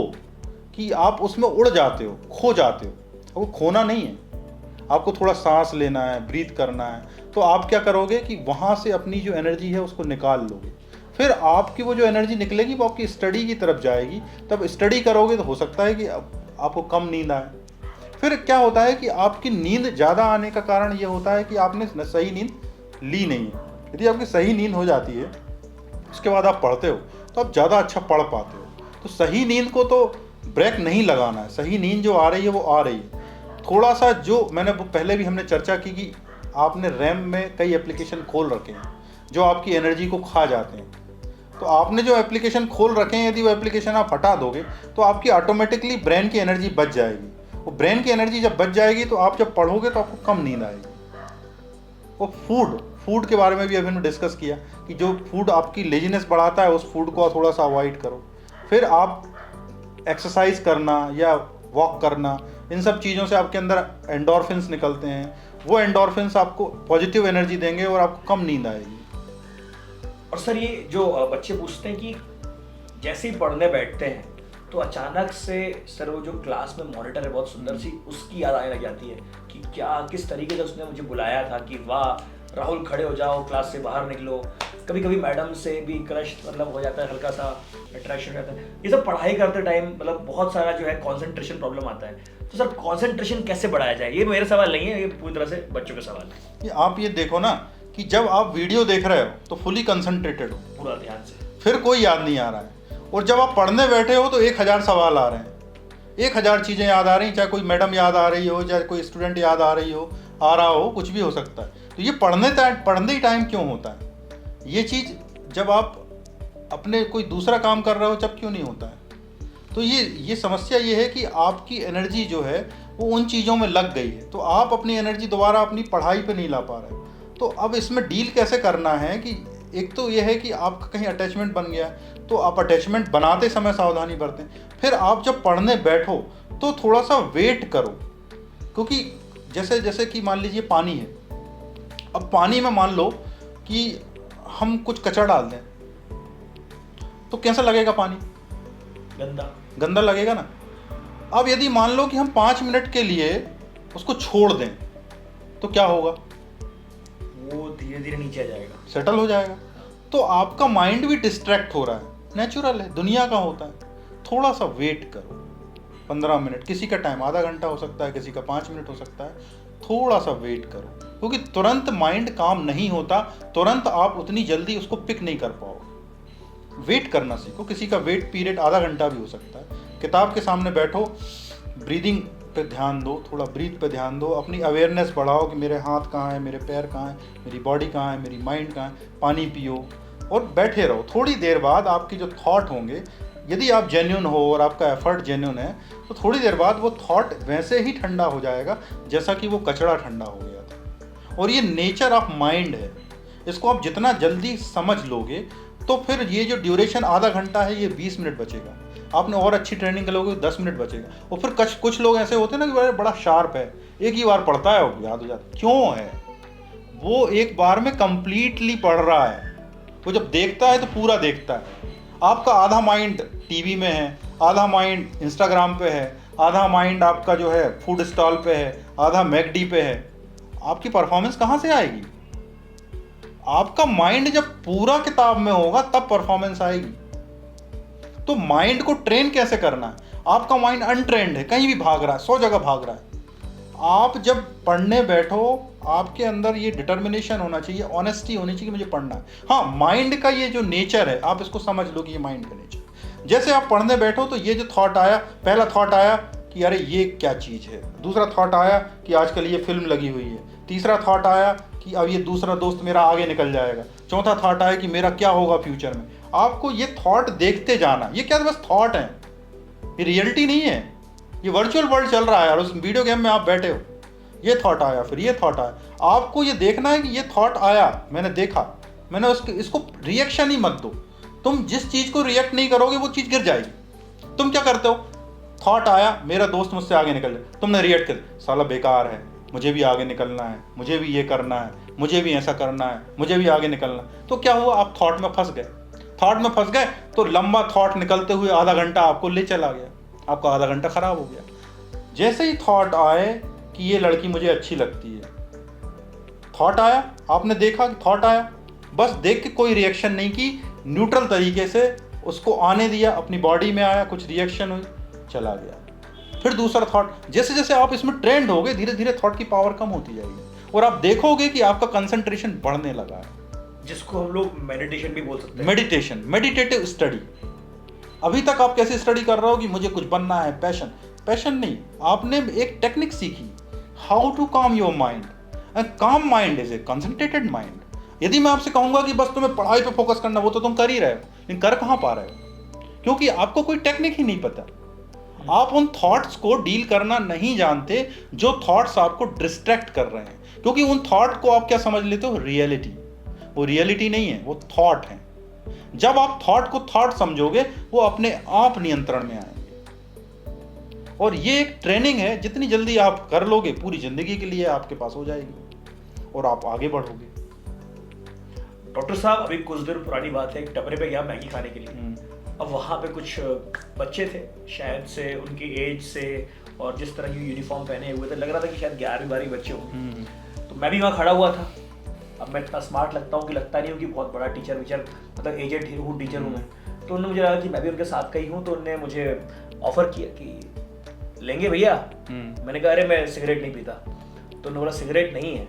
कि आप उसमें उड़ जाते हो, खो जाते हो। आपको खोना नहीं है, आपको थोड़ा सांस लेना है, ब्रीथ करना है। तो आप क्या करोगे कि वहाँ से अपनी जो एनर्जी है उसको निकाल लोगे, फिर आपकी वो जो एनर्जी निकलेगी वो आपकी स्टडी की तरफ जाएगी। तब स्टडी करोगे तो हो सकता है कि आपको कम नींद आए, फिर क्या होता है कि आपकी नींद ज़्यादा आने का कारण ये होता है कि आपने सही नींद ली नहीं है। यदि आपकी सही नींद हो जाती है, उसके बाद आप पढ़ते हो तो आप ज़्यादा अच्छा पढ़ पाते हो। तो सही नींद को तो ब्रेक नहीं लगाना है, सही नींद जो आ रही है वो आ रही है। थोड़ा सा जो मैंने पहले भी हमने चर्चा की कि आपने रैम में कई एप्लीकेशन खोल रखे हैं जो आपकी एनर्जी को खा जाते हैं। तो आपने जो एप्लीकेशन खोल रखे हैं, यदि वो एप्लीकेशन आप हटा दोगे तो आपकी ऑटोमेटिकली ब्रेन की एनर्जी बच जाएगी। वो ब्रेन की एनर्जी जब बच जाएगी तो आप जब पढ़ोगे तो आपको कम नींद आएगी। वो फूड के बारे में भी अभी हमने डिस्कस किया कि जो फूड आपकी लेजीनेस बढ़ाता है उस फूड को थोड़ा सा अवॉइड करो। फिर आप एक्सरसाइज करना या वॉक करना, इन सब चीज़ों से आपके अंदर एंडोर्फिन्स निकलते हैं। वो एंडोर्फिन्स आपको पॉजिटिव एनर्जी देंगे और आपको कम नींद आएगी। और सर ये जो बच्चे पूछते हैं कि जैसे ही पढ़ने बैठते हैं तो अचानक से सर वो जो क्लास में मॉनिटर है बहुत सुंदर सी, उसकी याद आने लग जाती है कि क्या किस तरीके से उसने मुझे बुलाया था कि वाह राहुल खड़े हो जाओ, क्लास से बाहर निकलो। कभी कभी मैडम से भी क्रश मतलब हो जाता है, हल्का सा अट्रैक्शन हो जाता है। ये सब पढ़ाई करते टाइम मतलब बहुत सारा जो है कॉन्सेंट्रेशन प्रॉब्लम आता है। तो सर कॉन्सेंट्रेशन कैसे बढ़ाया जाए, ये मेरा सवाल नहीं है, ये पूरी तरह से बच्चों का सवाल है। आप ये देखो ना कि जब आप वीडियो देख रहे हो तो फुली कंसंट्रेटेड हो, पूरा ध्यान से, फिर कोई याद नहीं आ रहा है। और जब आप पढ़ने बैठे हो तो 1000 सवाल आ रहे हैं, 1000 चीज़ें याद आ रही हैं, चाहे कोई मैडम याद आ रही हो, चाहे कोई स्टूडेंट याद आ रहा हो, कुछ भी हो सकता है। तो ये पढ़ने ही टाइम क्यों होता है? ये चीज़ जब आप अपने कोई दूसरा काम कर रहे हो जब क्यों नहीं होता है? तो ये समस्या ये है कि आपकी एनर्जी जो है वो उन चीज़ों में लग गई है, तो आप अपनी एनर्जी दोबारा अपनी पढ़ाई पे नहीं ला पा रहे। तो अब इसमें डील कैसे करना है कि एक तो ये है कि आपका कहीं अटैचमेंट बन गया तो आप अटैचमेंट बनाते समय सावधानी बरतें। फिर आप जब पढ़ने बैठो तो थोड़ा सा वेट करो, क्योंकि जैसे कि मान लीजिए पानी है। अब पानी में मान लो कि हम कुछ कचरा डाल दें तो कैसा लगेगा पानी? गंदा लगेगा ना। अब यदि मान लो कि हम 5 मिनट के लिए उसको छोड़ दें तो क्या होगा? वो धीरे धीरे नीचे आ जाएगा, सेटल हो जाएगा। तो आपका माइंड भी डिस्ट्रैक्ट हो रहा है, नेचुरल है, दुनिया का होता है। थोड़ा सा वेट करो, 15 मिनट, किसी का टाइम आधा घंटा हो सकता है, किसी का 5 मिनट हो सकता है। थोड़ा सा वेट करो, क्योंकि तुरंत माइंड काम नहीं होता, तुरंत आप उतनी जल्दी उसको पिक नहीं कर पाओगे। वेट करना सीखो, किसी का वेट पीरियड आधा घंटा भी हो सकता है। किताब के सामने बैठो, ब्रीदिंग पे ध्यान दो, थोड़ा ब्रीथ पे ध्यान दो, अपनी अवेयरनेस बढ़ाओ कि मेरे हाथ कहाँ है, मेरे पैर कहाँ है, मेरी बॉडी कहाँ है, मेरी माइंड कहाँ है। पानी पियो और बैठे रहो। थोड़ी देर बाद आपके जो थॉट होंगे, यदि आप जेन्युइन हो और आपका एफर्ट जेन्युइन है, तो थोड़ी देर बाद वो थॉट वैसे ही ठंडा हो जाएगा जैसा कि वो कचरा ठंडा हो गया था। और ये नेचर ऑफ माइंड है, इसको आप जितना जल्दी समझ लोगे तो फिर ये जो ड्यूरेशन आधा घंटा है ये 20 मिनट बचेगा। आपने और अच्छी ट्रेनिंग करोगे 10 मिनट बचेगा। और फिर कुछ लोग ऐसे होते हैं ना कि बड़ा शार्प है, एक ही बार पढ़ता है वो याद हो जाता है। क्यों है? वो एक बार में कंप्लीटली पढ़ रहा है। वो जब देखता है तो पूरा देखता है। आपका आधा माइंड टीवी में है, आधा माइंड इंस्टाग्राम पे है, आधा माइंड आपका जो है फूड स्टॉल पे है, आधा मैकडी पे है। आपकी परफॉर्मेंस कहाँ से आएगी? आपका माइंड जब पूरा किताब में होगा तब परफॉर्मेंस आएगी। तो माइंड को ट्रेन कैसे करना है? आपका माइंड अनट्रेंड है, कहीं भी भाग रहा है, 100 जगह भाग रहा है। आप जब पढ़ने बैठो, आपके अंदर ये डिटर्मिनेशन होना चाहिए, ऑनेस्टी होनी चाहिए कि मुझे पढ़ना है। हाँ, माइंड का ये जो नेचर है, आप इसको समझ लो कि ये माइंड का नेचर। जैसे आप पढ़ने बैठो तो ये जो थॉट आया, पहला थॉट आया कि अरे ये क्या चीज़ है, दूसरा थॉट आया कि आजकल ये फिल्म लगी हुई है, तीसरा थॉट आया कि अब ये दूसरा दोस्त मेरा आगे निकल जाएगा, चौथा थॉट आया कि मेरा क्या होगा फ्यूचर में। आपको ये थॉट देखते जाना। ये क्या बस थॉट है, ये रियलिटी नहीं है, ये वर्चुअल वर्ल्ड चल रहा है और उस वीडियो गेम में आप बैठे हो। ये थॉट आया, फिर ये थॉट आया, आपको ये देखना है कि ये थॉट आया, मैंने देखा, मैंने इसको रिएक्शन ही मत दो। तुम जिस चीज़ को रिएक्ट नहीं करोगे वो चीज़ गिर जाएगी। तुम क्या करते हो? थॉट आया, मेरा दोस्त मुझसे आगे निकल जाए, तुमने रिएक्ट कर, साला बेकार है, मुझे भी आगे निकलना है, मुझे भी ये करना है, मुझे भी ऐसा करना है, मुझे भी आगे निकलना है। तो क्या हुआ? आप थॉट में फंस गए। थॉट में फंस गए तो लंबा थॉट निकलते हुए आधा घंटा आपको ले चला गया, आपका आधा घंटा खराब हो गया। जैसे ही थॉट आए कि ये लड़की मुझे अच्छी लगती है, थॉट आया, आपने देखा कि थॉट आया, बस देख के कोई रिएक्शन नहीं की, न्यूट्रल तरीके से उसको आने दिया, अपनी बॉडी में आया, कुछ रिएक्शन हुई, चला गया। फिर दूसरा थॉट। जैसे जैसे आप इसमें ट्रेंड होगे धीरे धीरे थॉट की पावर कम होती जाएगी और आप देखोगे कि आपका कंसंट्रेशन बढ़ने लगा है, जिसको हम लोग मेडिटेशन भी बोल सकते हैं। Meditation, meditative study. अभी तक आप कैसे स्टडी कर रहे हो कि मुझे कुछ बनना है, पैशन, पैशन नहीं, आपने एक टेक्निक सीखी, how to calm your mind. Calm mind is a concentrated mind. यदि मैं आपसे कहूंगा कि बस तुम्हें पढ़ाई पे फोकस करना, वो तो तुम कर ही रहे हो, लेकिन कर कहां पा रहे हो? क्योंकि आपको कोई टेक्निक ही नहीं पता। आप उन थॉट्स को डील करना नहीं जानते जो थॉट्स आपको डिस्ट्रैक्ट कर रहे हैं, क्योंकि उन थॉट को आप क्या समझ लेते हो? रियलिटी। वो रियलिटी नहीं है, वो थॉट है। जब आप थॉट को थॉट समझोगे वो अपने आप नियंत्रण में आएंगे। और ये एक ट्रेनिंग है, जितनी जल्दी आप कर लोगे पूरी जिंदगी के लिए आपके पास हो जाएगी और आप आगे बढ़ोगे। डॉक्टर साहब, अभी कुछ दिन पुरानी बात है, एक टपरे पे गया मैगी खाने के लिए। अब वहाँ पे कुछ बच्चे थे, शायद से उनकी एज से और जिस तरह की यूनिफॉर्म पहने हुए थे, लग रहा था कि शायद 11-12 बच्चे हों। तो मैं भी वहाँ खड़ा हुआ था। अब मैं इतना स्मार्ट लगता हूँ कि लगता नहीं हूँ कि बहुत बड़ा टीचर मतलब एजेड टीचर हूँ मैं। तो उन्होंने मुझे लगा कि मैं भी उनके साथ का ही हूँ, तो उन्होंने मुझे ऑफर किया कि लेंगे भैया। मैंने कहा अरे मैं सिगरेट नहीं पीता। तो उन्होंने बोला सिगरेट नहीं है,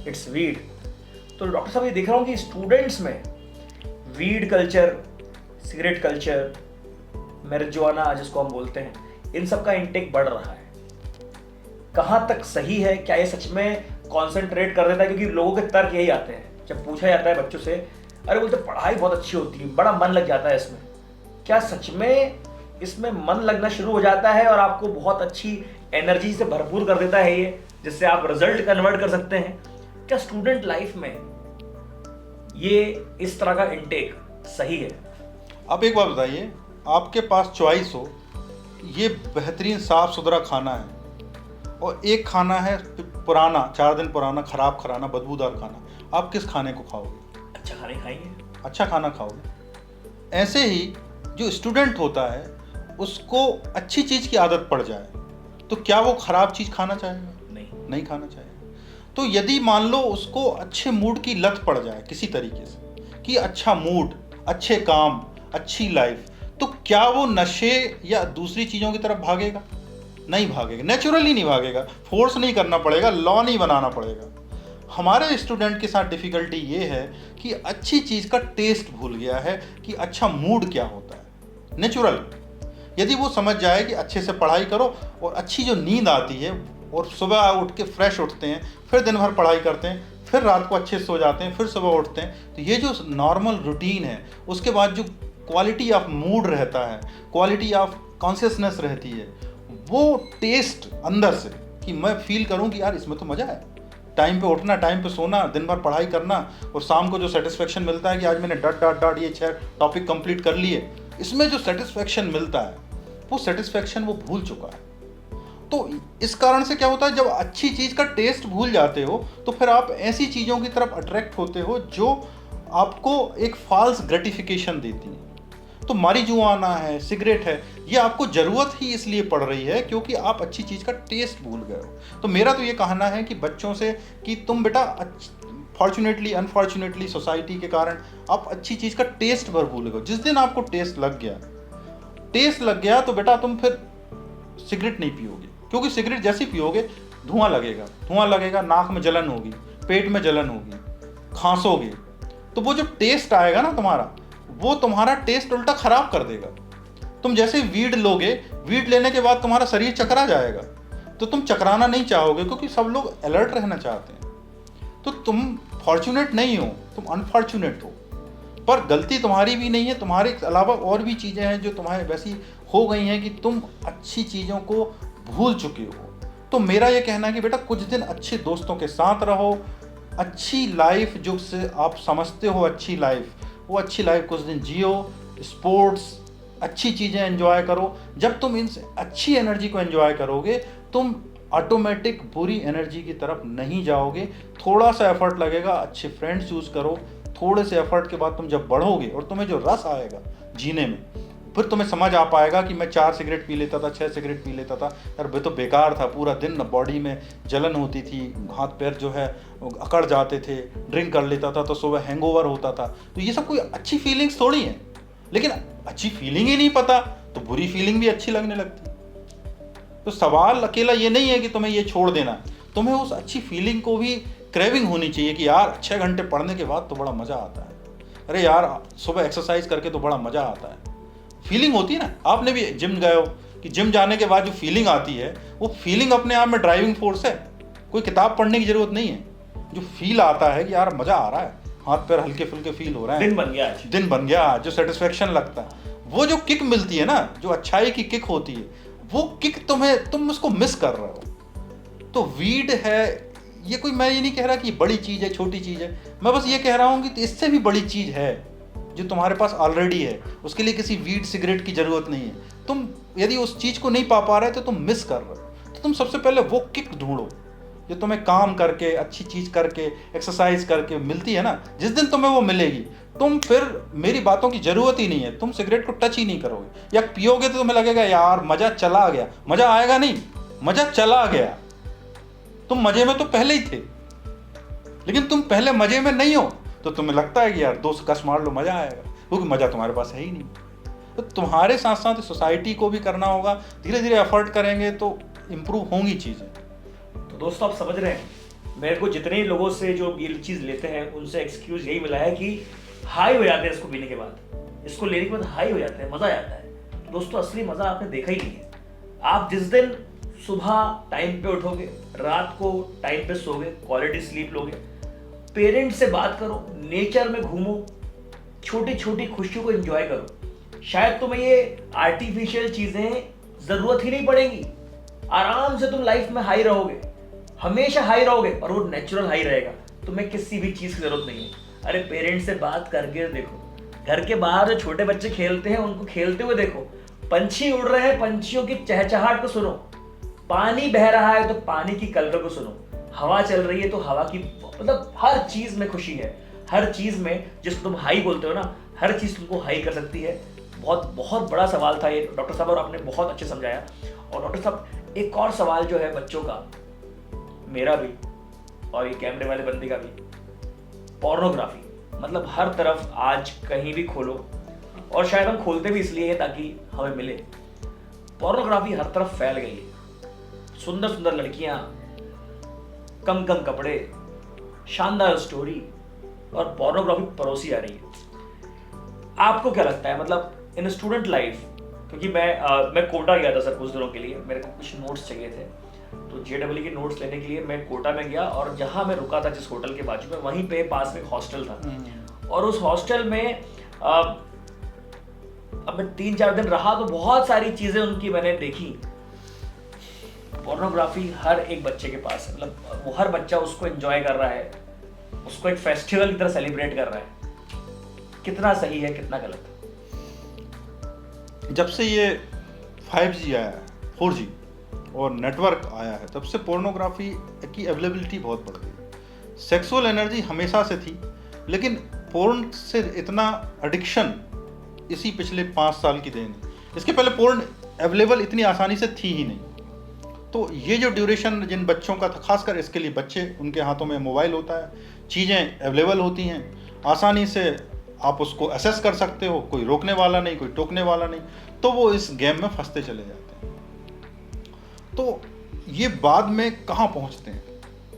इट्स वीड। तो डॉक्टर साहब ये देख रहा हूँ कि स्टूडेंट्स में weed culture, cigarette culture, marijuana जिसको हम बोलते हैं, इन सब का इंटेक बढ़ रहा है। कहाँ तक सही है? क्या ये सच में कॉन्सेंट्रेट कर देता है? क्योंकि लोगों के तर्क यही आते हैं जब पूछा जाता है बच्चों से, अरे बोलते पढ़ाई बहुत अच्छी होती है, बड़ा मन लग जाता है इसमें। क्या सच में इसमें मन लगना शुरू हो जाता है और आपको बहुत अच्छी एनर्जी से भरपूर कर देता है ये, जिससे आप रिजल्ट कन्वर्ट कर सकते हैं? क्या स्टूडेंट लाइफ में ये इस तरह का इंटेक सही है? आप एक बात बताइए, आपके पास चॉइस हो, ये बेहतरीन साफ सुथरा खाना है और एक खाना है पुराना, 4 दिन पुराना, खराब खाना, बदबूदार खाना, आप किस खाने को खाओगे? अच्छा खाने खाएंगे, अच्छा खाना खाओगे। ऐसे ही जो स्टूडेंट होता है उसको अच्छी चीज़ की आदत पड़ जाए तो क्या वो खराब चीज़ खाना चाहेगा? नहीं खाना चाहेगा। तो यदि मान लो उसको अच्छे मूड की लत पड़ जाए किसी तरीके से कि अच्छा मूड, अच्छे काम, अच्छी लाइफ, तो क्या वो नशे या दूसरी चीज़ों की तरफ भागेगा? नहीं भागेगा, नेचुरली नहीं भागेगा। फोर्स नहीं करना पड़ेगा, लॉ नहीं बनाना पड़ेगा। हमारे स्टूडेंट के साथ डिफ़िकल्टी ये है कि अच्छी चीज़ का टेस्ट भूल गया है कि अच्छा मूड क्या होता है, नेचुरल। यदि वो समझ जाए कि अच्छे से पढ़ाई करो और अच्छी जो नींद आती है और सुबह उठ के फ्रेश उठते हैं, फिर दिन भर पढ़ाई करते हैं, फिर रात को अच्छे से सो जाते हैं, फिर सुबह उठते हैं, तो ये जो नॉर्मल रूटीन है, उसके बाद जो क्वालिटी ऑफ मूड रहता है, क्वालिटी ऑफ कॉन्शियसनेस रहती है, वो टेस्ट अंदर से कि मैं फील करूं कि यार इसमें तो मज़ा है, टाइम पे उठना, टाइम पे सोना, दिन भर पढ़ाई करना और शाम को जो सेटिस्फेक्शन मिलता है कि आज मैंने डॉट ये 6 टॉपिक कंप्लीट कर लिए, इसमें जो सेटिस्फेक्शन मिलता है वो सेटिस्फेक्शन वो भूल चुका है। तो इस कारण से क्या होता है, जब अच्छी चीज़ का टेस्ट भूल जाते हो तो फिर आप ऐसी चीज़ों की तरफ अट्रैक्ट होते हो जो आपको एक फॉल्स ग्रेटिफिकेशन देती है। तो मारिजुआना है, सिगरेट है, ये आपको ज़रूरत ही इसलिए पड़ रही है क्योंकि आप अच्छी चीज़ का टेस्ट भूल गए हो। तो मेरा तो ये कहना है कि बच्चों से कि तुम बेटा फॉर्चुनेटली अनफॉर्चुनेटली सोसाइटी के कारण आप अच्छी चीज़ का टेस्ट भर भूल गए। जिस दिन आपको टेस्ट लग गया तो बेटा तुम फिर सिगरेट नहीं पियोगे, क्योंकि सिगरेट जैसे पियोगे धुआं लगेगा, नाक में जलन होगी, पेट में जलन होगी, खांसोगे, तो वो जो टेस्ट आएगा ना तुम्हारा, वो तुम्हारा टेस्ट उल्टा खराब कर देगा। तुम जैसे वीड लोगे, वीड लेने के बाद तुम्हारा शरीर चकरा जाएगा, तो तुम चकराना नहीं चाहोगे क्योंकि सब लोग अलर्ट रहना चाहते हैं। तो तुम फॉर्चुनेट नहीं हो, तुम अनफॉर्चुनेट हो। पर गलती तुम्हारी भी नहीं है, तुम्हारे अलावा और भी चीज़ें हैं जो तुम्हारे वैसी हो गई हैं कि तुम अच्छी चीज़ों को भूल चुके हो। तो मेरा ये कहना है कि बेटा कुछ दिन अच्छे दोस्तों के साथ रहो, अच्छी लाइफ जो से आप समझते हो अच्छी लाइफ, वो अच्छी लाइफ कुछ दिन जियो, स्पोर्ट्स, अच्छी चीज़ें एंजॉय करो। जब तुम इन अच्छी एनर्जी को एंजॉय करोगे, तुम ऑटोमेटिक बुरी एनर्जी की तरफ नहीं जाओगे। थोड़ा सा एफर्ट लगेगा, अच्छे फ्रेंड्स चूज़ करो, थोड़े से एफर्ट के बाद तुम जब बढ़ोगे और तुम्हें जो रस आएगा जीने में, फिर तुम्हें समझ आ पाएगा कि मैं 4 सिगरेट पी लेता था, 6 सिगरेट पी लेता था, यार वे तो बेकार था, पूरा दिन बॉडी में जलन होती थी, हाथ पैर जो है अकड़ जाते थे, ड्रिंक कर लेता था तो सुबह हैंगओवर होता था। तो ये सब कोई अच्छी फीलिंग्स थोड़ी हैं, लेकिन अच्छी फीलिंग ही नहीं पता तो बुरी फीलिंग भी अच्छी लगने लगती है। तो सवाल अकेला ये नहीं है कि तुम्हें ये छोड़ देना, तुम्हें उस अच्छी फीलिंग को भी क्रेविंग होनी चाहिए कि यार 6 घंटे पढ़ने के बाद तो बड़ा मज़ा आता है, अरे यार सुबह एक्सरसाइज करके तो बड़ा मज़ा आता है। फीलिंग होती है ना, आपने भी जिम गए हो कि जिम जाने के बाद जो फीलिंग आती है वो फीलिंग अपने आप में ड्राइविंग फोर्स है, कोई किताब पढ़ने की ज़रूरत नहीं है। जो फील आता है कि यार मज़ा आ रहा है, हाथ पैर हल्के फुल्के फील हो रहे हैं, दिन बन गया आज। दिन बन गया, जो सेटिस्फेक्शन लगता है, वो जो किक मिलती है ना, जो अच्छाई की किक होती है, वो किक तुम उसको मिस कर रहे हो। तो वीड है ये कोई, मैं ये नहीं कह रहा कि बड़ी चीज़ है छोटी चीज़ है, मैं बस ये कह रहा हूँ कि इससे भी बड़ी चीज़ है जो तुम्हारे पास ऑलरेडी है, उसके लिए किसी वीड सिगरेट की ज़रूरत नहीं है। तुम यदि उस चीज़ को नहीं पा रहे तो तुम मिस कर रहे हो, तो तुम सबसे पहले वो किक ढूंढो जो तुम्हें काम करके, अच्छी चीज़ करके, एक्सरसाइज करके मिलती है ना। जिस दिन तुम्हें वो मिलेगी, तुम फिर मेरी बातों की ज़रूरत ही नहीं है, तुम सिगरेट को टच ही नहीं करोगे, या पियोगे तो तुम्हें लगेगा यार मज़ा चला गया। मज़ा आएगा नहीं, मज़ा चला गया। तुम मज़े में तो पहले ही थे, लेकिन तुम पहले मज़े में नहीं हो तो तुम्हें लगता है कि यार 2 कस मार लो मज़ा आएगा, क्योंकि मज़ा तुम्हारे पास है ही नहीं। तो तुम्हारे साथ साथ सोसाइटी को भी करना होगा, धीरे धीरे एफर्ट करेंगे तो इम्प्रूव होंगी चीज़ें। तो दोस्तों आप समझ रहे हैं, मेरे को जितने लोगों से जो ये चीज़ लेते हैं उनसे एक्सक्यूज यही मिला है कि हाई हो जाते हैं इसको पीने के बाद, इसको लेने के बाद हाई हो जाते हैं, मज़ा आ जाता है। तो दोस्तों असली मज़ा आपने देखा ही नहीं है। आप जिस दिन सुबह टाइम पे उठोगे, रात को टाइम पे सोगे, क्वालिटी स्लीप लोगे, पेरेंट्स से बात करो, नेचर में घूमो, छोटी छोटी खुशियों को एंजॉय करो, शायद तुम्हें ये आर्टिफिशियल चीज़ें ज़रूरत ही नहीं पड़ेगी। आराम से तुम लाइफ में हाई रहोगे, हमेशा हाई रहोगे, और वो नेचुरल हाई रहेगा। तुम्हें किसी भी चीज़ की ज़रूरत नहीं है। अरे पेरेंट्स से बात करके देखो, घर के बाहर जो छोटे बच्चे खेलते हैं उनको खेलते हुए देखो, पंछी उड़ रहे हैं, पंछियों की चहचहाहट को सुनो, पानी बह रहा है तो पानी की कलरव को सुनो, हवा चल रही है तो हवा की, मतलब हर चीज़ में खुशी है। हर चीज़ में जिसको तुम हाई बोलते हो ना, हर चीज़ तुमको हाई कर सकती है। बहुत बहुत बड़ा सवाल था ये डॉक्टर साहब, और आपने बहुत अच्छे समझाया। और डॉक्टर साहब एक और सवाल जो है बच्चों का, मेरा भी और ये कैमरे वाले बंदे का भी, पोर्नोग्राफी, मतलब हर तरफ आज कहीं भी खोलो, और शायद हम खोलते भी इसलिए है ताकि हमें मिले। पोर्नोग्राफी हर तरफ फैल गई है, सुंदर सुंदर लड़कियां, कम कम कपड़े, शानदार स्टोरी, और पोर्नोग्राफी परोसी आ रही है। आपको क्या लगता है, मतलब इन स्टूडेंट लाइफ, क्योंकि मैं कोटा गया था सर कुछ दिनों के लिए, मेरे को कुछ नोट्स चाहिए थे, तो JEE के नोट्स लेने के लिए मैं कोटा में गया, और जहाँ मैं रुका था जिस होटल के बाजू में, वहीं पे पास में एक हॉस्टल था, और उस हॉस्टल में अब मैं 3-4 दिन रहा तो बहुत सारी चीज़ें उनकी मैंने देखी। पोर्नोग्राफी हर एक बच्चे के पास है, मतलब वो हर बच्चा उसको एंजॉय कर रहा है, उसको एक फेस्टिवल की तरह सेलिब्रेट कर रहा है। कितना सही है, कितना गलत? जब से ये 5G आया है, 4G और नेटवर्क आया है, तब से पोर्नोग्राफी की अवेलेबिलिटी बहुत बढ़ गई। सेक्सुअल एनर्जी हमेशा से थी, लेकिन पोर्न से इतना एडिक्शन इसी पिछले 5 साल की देन है। इसके पहले पोर्न अवेलेबल इतनी आसानी से थी ही नहीं। तो ये जो ड्यूरेशन जिन बच्चों का था, खासकर इसके लिए बच्चे, उनके हाथों में मोबाइल होता है, चीज़ें अवेलेबल होती हैं, आसानी से आप उसको असेस कर सकते हो, कोई रोकने वाला नहीं, कोई टोकने वाला नहीं, तो वो इस गेम में फंसते चले जाते हैं। तो ये बाद में कहाँ पहुँचते हैं,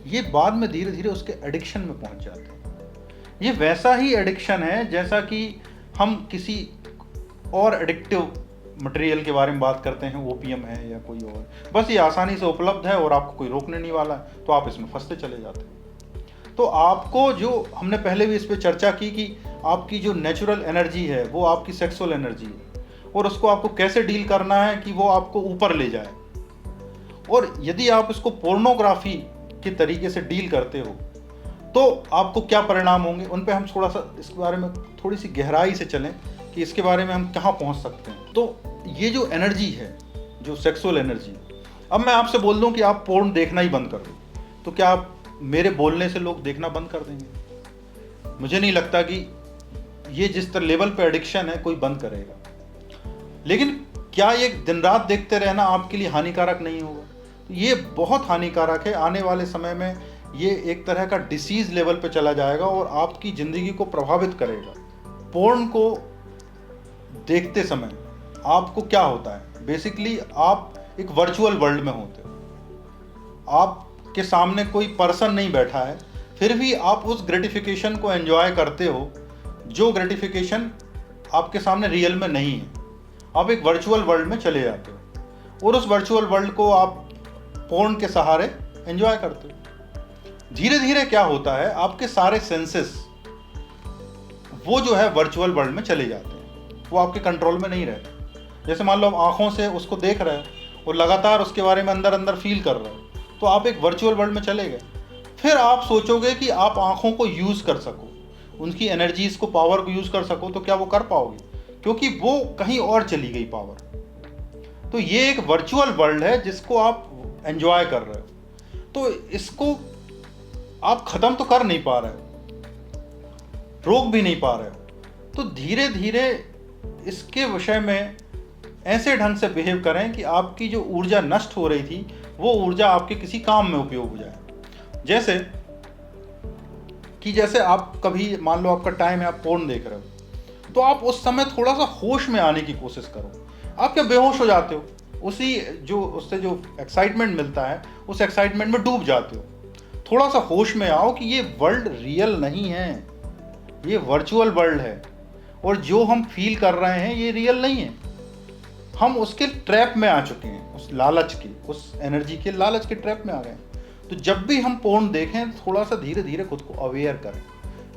ये बाद में धीरे धीरे उसके एडिक्शन में पहुँच जाते हैं। ये वैसा ही एडिक्शन है जैसा कि हम किसी और एडिक्टिव मटेरियल के बारे में बात करते हैं, ओपीएम है या कोई और, बस ये आसानी से उपलब्ध है और आपको कोई रोकने नहीं वाला है, तो आप इसमें फंसते चले जाते हैं। तो आपको, जो हमने पहले भी इस पर चर्चा की कि आपकी जो नेचुरल एनर्जी है वो आपकी सेक्सुअल एनर्जी है, और उसको आपको कैसे डील करना है कि वो आपको ऊपर ले जाए। और यदि आप इसको पोर्नोग्राफी के तरीके से डील करते हो तो आपको क्या परिणाम होंगे, उन पे हम थोड़ा सा इसके बारे में थोड़ी सी गहराई से चलें कि इसके बारे में हम कहाँ पहुँच सकते हैं। तो ये जो एनर्जी है, जो सेक्सुअल एनर्जी, अब मैं आपसे बोल दूं कि आप पोर्न देखना ही बंद कर दो, तो क्या आप मेरे बोलने से लोग देखना बंद कर देंगे? मुझे नहीं लगता कि ये जिस तरह लेवल पे एडिक्शन है कोई बंद करेगा। लेकिन क्या ये दिन रात देखते रहना आपके लिए हानिकारक नहीं होगा? तो ये बहुत हानिकारक है। आने वाले समय में ये एक तरह का डिसीज लेवल पे चला जाएगा और आपकी ज़िंदगी को प्रभावित करेगा। पोर्न को देखते समय आपको क्या होता है, बेसिकली आप एक वर्चुअल वर्ल्ड में होते हो। आपके सामने कोई पर्सन नहीं बैठा है, फिर भी आप उस ग्रेटिफिकेशन को एंजॉय करते हो जो ग्रेटिफिकेशन आपके सामने रियल में नहीं है। आप एक वर्चुअल वर्ल्ड में चले जाते हो और उस वर्चुअल वर्ल्ड को आप पोर्न के सहारे एंजॉय करते हो। धीरे धीरे क्या होता है, आपके सारे सेंसेस वो जो है वर्चुअल वर्ल्ड में चले जाते हैं, वो आपके कंट्रोल में नहीं रहते। जैसे मान लो आप आंखों से उसको देख रहे हो और लगातार उसके बारे में अंदर अंदर फील कर रहे हो, तो आप एक वर्चुअल वर्ल्ड में चले गए। फिर आप सोचोगे कि आप आंखों को यूज़ कर सको, उनकी एनर्जीज को, पावर को यूज़ कर सको, तो क्या वो कर पाओगे? क्योंकि वो कहीं और चली गई पावर। तो ये एक वर्चुअल वर्ल्ड है जिसको आप एंजॉय कर रहे हो। तो इसको आप ख़त्म तो कर नहीं पा रहे हो, रोक भी नहीं पा रहे हो। तो धीरे धीरे इसके विषय में ऐसे ढंग से बिहेव करें कि आपकी जो ऊर्जा नष्ट हो रही थी वो ऊर्जा आपके किसी काम में उपयोग हो जाए। जैसे आप कभी मान लो आपका टाइम है, आप पोर्न देख रहे हो, तो आप उस समय थोड़ा सा होश में आने की कोशिश करो। आप क्या बेहोश हो जाते हो, उससे जो एक्साइटमेंट मिलता है उस एक्साइटमेंट में डूब जाते हो। थोड़ा सा होश में आओ कि ये वर्ल्ड रियल नहीं है, ये वर्चुअल वर्ल्ड है और जो हम फील कर रहे हैं ये रियल नहीं है। हम उसके ट्रैप में आ चुके हैं, उस लालच के, उस एनर्जी के लालच के ट्रैप में आ गए। तो जब भी हम पोर्न देखें थोड़ा सा धीरे धीरे खुद को अवेयर करें,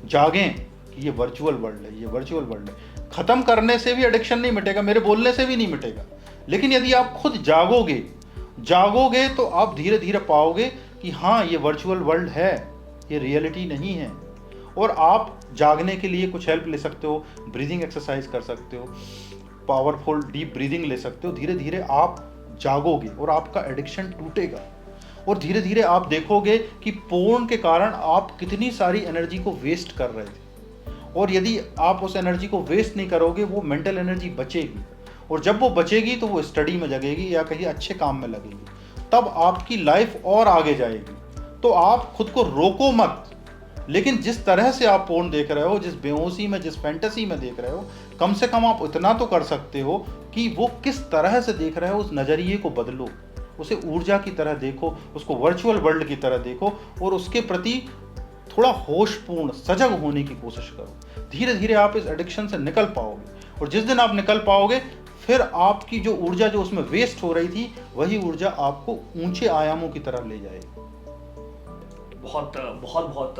जागें कि ये वर्चुअल वर्ल्ड है, ये वर्चुअल वर्ल्ड है। ख़त्म करने से भी एडिक्शन नहीं मिटेगा, मेरे बोलने से भी नहीं मिटेगा, लेकिन यदि आप खुद जागोगे तो आप धीरे धीरे पाओगे कि हाँ ये वर्चुअल वर्ल्ड है, ये रियलिटी नहीं है। और आप जागने के लिए कुछ हेल्प ले सकते हो, ब्रीदिंग एक्सरसाइज कर सकते हो, पावरफुल डीप ब्रीदिंग ले सकते हो। धीरे धीरे आप जागोगे और आपका एडिक्शन टूटेगा और धीरे धीरे आप देखोगे कि पोर्न के कारण आप कितनी सारी एनर्जी को वेस्ट कर रहे थे। और यदि आप उस एनर्जी को वेस्ट नहीं करोगे, वो मेंटल एनर्जी बचेगी और जब वो बचेगी तो वो स्टडी में लगेगी या कहीं अच्छे काम में लगेगी, तब आपकी लाइफ और आगे जाएगी। तो आप खुद को रोको मत, लेकिन जिस तरह से आप पोर्न देख रहे हो, जिस बेहोशी में, जिस फैंटेसी में देख रहे हो, कम से कम आप इतना तो कर सकते हो कि वो किस तरह से देख रहे हो उस नज़रिए को बदलो, उसे ऊर्जा की तरह देखो, उसको वर्चुअल वर्ल्ड की तरह देखो और उसके प्रति थोड़ा होशपूर्ण सजग होने की कोशिश करो। धीरे धीरे आप इस एडिक्शन से निकल पाओगे और जिस दिन आप निकल पाओगे फिर आपकी जो ऊर्जा जो उसमें वेस्ट हो रही थी, वही ऊर्जा आपको ऊंचे आयामों की तरफ ले जाएगी। बहुत बहुत बहुत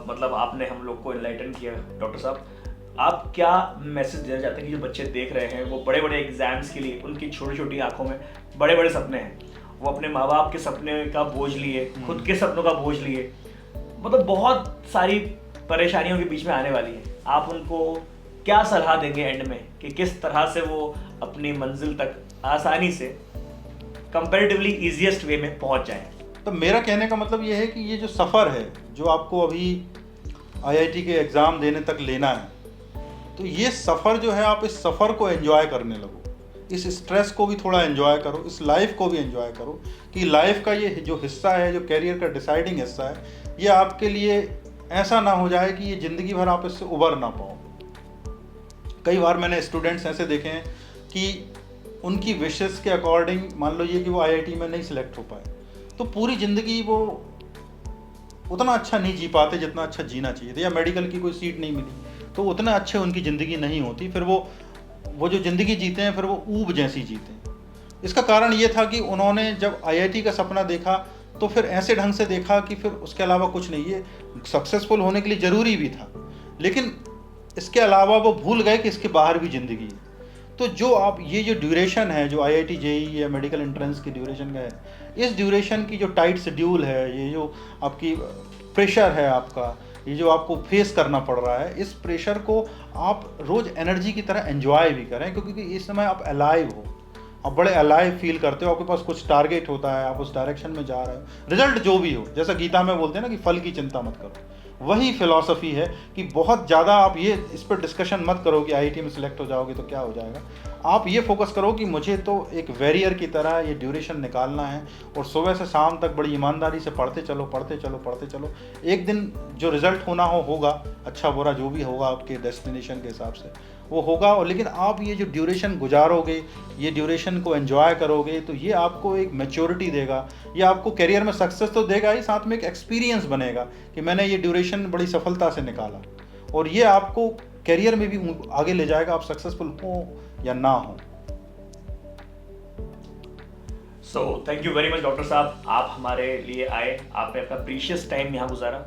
मतलब आपने हम लोग को एनलाइटन किया डॉक्टर साहब। आप क्या मैसेज देना चाहते हैं कि जो बच्चे देख रहे हैं, वो बड़े बड़े एग्जाम्स के लिए, उनकी छोटी छोटी आंखों में बड़े बड़े सपने हैं, वो अपने माँ बाप के सपने का बोझ लिए, खुद के सपनों का बोझ लिए, मतलब बहुत सारी परेशानियों के बीच में आने वाली है। आप उनको क्या सलाह देंगे एंड में कि किस तरह से वो अपनी मंजिल तक आसानी से कंपैरेटिवली ईजीएस्ट वे में पहुंच जाएं? तो मेरा कहने का मतलब ये है कि ये जो सफ़र है जो आपको अभी आईआईटी के एग्ज़ाम देने तक लेना है, तो ये सफ़र जो है आप इस सफ़र को एंजॉय करने लगो, इस स्ट्रेस को भी थोड़ा एंजॉय करो, इस लाइफ को भी एंजॉय करो कि लाइफ का ये जो हिस्सा है, जो कैरियर का डिसाइडिंग हिस्सा है, ये आपके लिए ऐसा ना हो जाए कि ये ज़िंदगी भर आप इससे उबर ना पाओ। कई बार मैंने स्टूडेंट्स ऐसे देखे हैं कि उनकी विशेस के अकॉर्डिंग, मान लो ये कि वो आईआईटी में नहीं सिलेक्ट हो पाए, तो पूरी ज़िंदगी वो उतना अच्छा नहीं जी पाते जितना अच्छा जीना चाहिए था, या मेडिकल की कोई सीट नहीं मिली तो उतना अच्छे उनकी ज़िंदगी नहीं होती। फिर वो जो ज़िंदगी जीते हैं फिर वो ऊब जैसी जीते हैं। इसका कारण ये था कि उन्होंने जब आईआईटी का सपना देखा तो फिर ऐसे ढंग से देखा कि फिर उसके अलावा कुछ नहीं, ये सक्सेसफुल होने के लिए ज़रूरी भी था, लेकिन इसके अलावा वो भूल गए कि इसके बाहर भी ज़िंदगी है। तो जो आप ये जो ड्यूरेशन है, जो आईआईटी जेईई या मेडिकल एंट्रेंस की ड्यूरेशन का है, इस ड्यूरेशन की जो टाइट शेड्यूल है, ये जो आपकी प्रेशर है आपका, ये जो आपको फेस करना पड़ रहा है, इस प्रेशर को आप रोज़ एनर्जी की तरह एंजॉय भी करें, क्योंकि इस समय आप अलाइव हो, आप बड़े अलाइव फील करते हो, आपके पास कुछ टारगेट होता है, आप उस डायरेक्शन में जा रहे हो, रिजल्ट जो भी हो, जैसा गीता में बोलते हैं ना कि फल की चिंता मत करो, वही फिलॉसफी है कि बहुत ज़्यादा आप ये इस पर डिस्कशन मत करो कि आईआईटी में सिलेक्ट हो जाओगे तो क्या हो जाएगा। आप ये फोकस करो कि मुझे तो एक वैरियर की तरह ये ड्यूरेशन निकालना है और सुबह से शाम तक बड़ी ईमानदारी से पढ़ते चलो पढ़ते चलो पढ़ते चलो। एक दिन जो रिज़ल्ट होना होगा, अच्छा बुरा जो भी होगा आपके डेस्टिनेशन के हिसाब से, वो होगा। और लेकिन आप ये जो ड्यूरेशन गुजारोगे, ये ड्यूरेशन को एंजॉय करोगे, तो ये आपको एक मैच्योरिटी देगा, ये आपको करियर में सक्सेस तो देगा ही, साथ में एक एक्सपीरियंस बनेगा कि मैंने ये ड्यूरेशन बड़ी सफलता से निकाला। और ये आपको करियर में भी आगे ले जाएगा, आप सक्सेसफुल हो या ना हो। So thank you very much doctor साहब, आप हमारे लिए आए, आपने अपना प्रीशियस टाइम यहाँ गुजारा।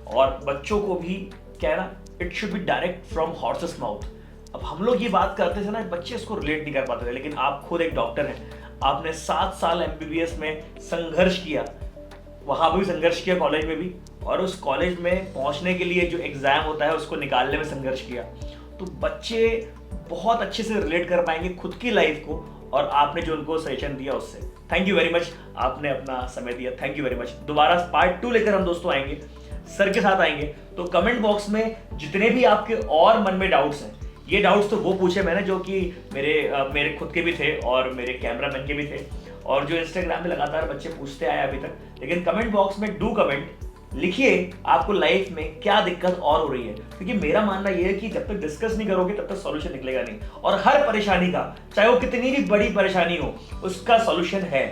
और बच्चों को भी क्या है ना, it should be direct from horses mouth. अब हम लोग ये बात करते थे ना, बच्चे इसको रिलेट नहीं कर पाते थे, लेकिन आप खुद एक डॉक्टर हैं, आपने 7 साल MBBS में संघर्ष किया, वहाँ पर भी संघर्ष किया, कॉलेज में भी, और उस कॉलेज में पहुँचने के लिए जो एग्ज़ाम होता है उसको निकालने में संघर्ष किया। तो बच्चे बहुत अच्छे से रिलेट कर पाएंगे खुद की लाइफ को, और आपने जो उनको सजेशन दिया उससे। थैंक यू वेरी मच, आपने अपना समय दिया, थैंक यू वेरी मच। दोबारा पार्ट 2 लेकर हम दोस्तों आएंगे, सर के साथ आएंगे। तो कमेंट बॉक्स में जितने भी आपके और मन में डाउट्स हैं, ये डाउट्स तो वो पूछे मैंने जो कि मेरे खुद के भी थे और मेरे कैमरामैन के भी थे, और जो इंस्टाग्राम पे लगातार बच्चे पूछते आए अभी तक। लेकिन कमेंट बॉक्स में डू कमेंट, लिखिए आपको लाइफ में क्या दिक्कत और हो रही है, क्योंकि मेरा मानना यह है कि जब तक डिस्कस नहीं करोगे तब तक सॉल्यूशन निकलेगा नहीं। और हर परेशानी का, चाहे वो कितनी भी बड़ी परेशानी हो, उसका सॉल्यूशन है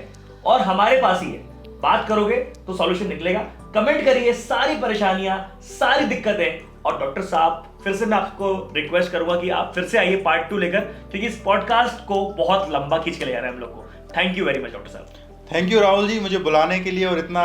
और हमारे पास ही है। बात करोगे तो सॉल्यूशन निकलेगा। कमेंट करिए सारी परेशानियां, सारी दिक्कतें, और डॉक्टर साहब फिर से मैं आपको रिक्वेस्ट करूंगा कि आप फिर से आइए पार्ट 2 लेकर, क्योंकि इस पॉडकास्ट को बहुत लंबा खींच के ले जाना है हम लोग को। Thank you very much doctor साहब। थैंक यू राहुल जी, मुझे बुलाने के लिए, और इतना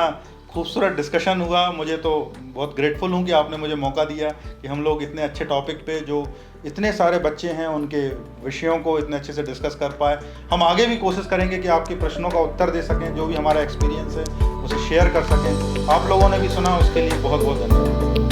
खूबसूरत डिस्कशन हुआ। मुझे तो बहुत ग्रेटफुल हूँ कि आपने मुझे मौका दिया कि हम लोग इतने अच्छे टॉपिक पे, जो इतने सारे बच्चे हैं उनके विषयों को इतने अच्छे से डिस्कस कर पाए। हम आगे भी कोशिश करेंगे कि आपके प्रश्नों का उत्तर दे सकें, जो भी हमारा एक्सपीरियंस है उसे शेयर कर सकें। आप लोगों ने भी सुना, उसके लिए बहुत बहुत धन्यवाद।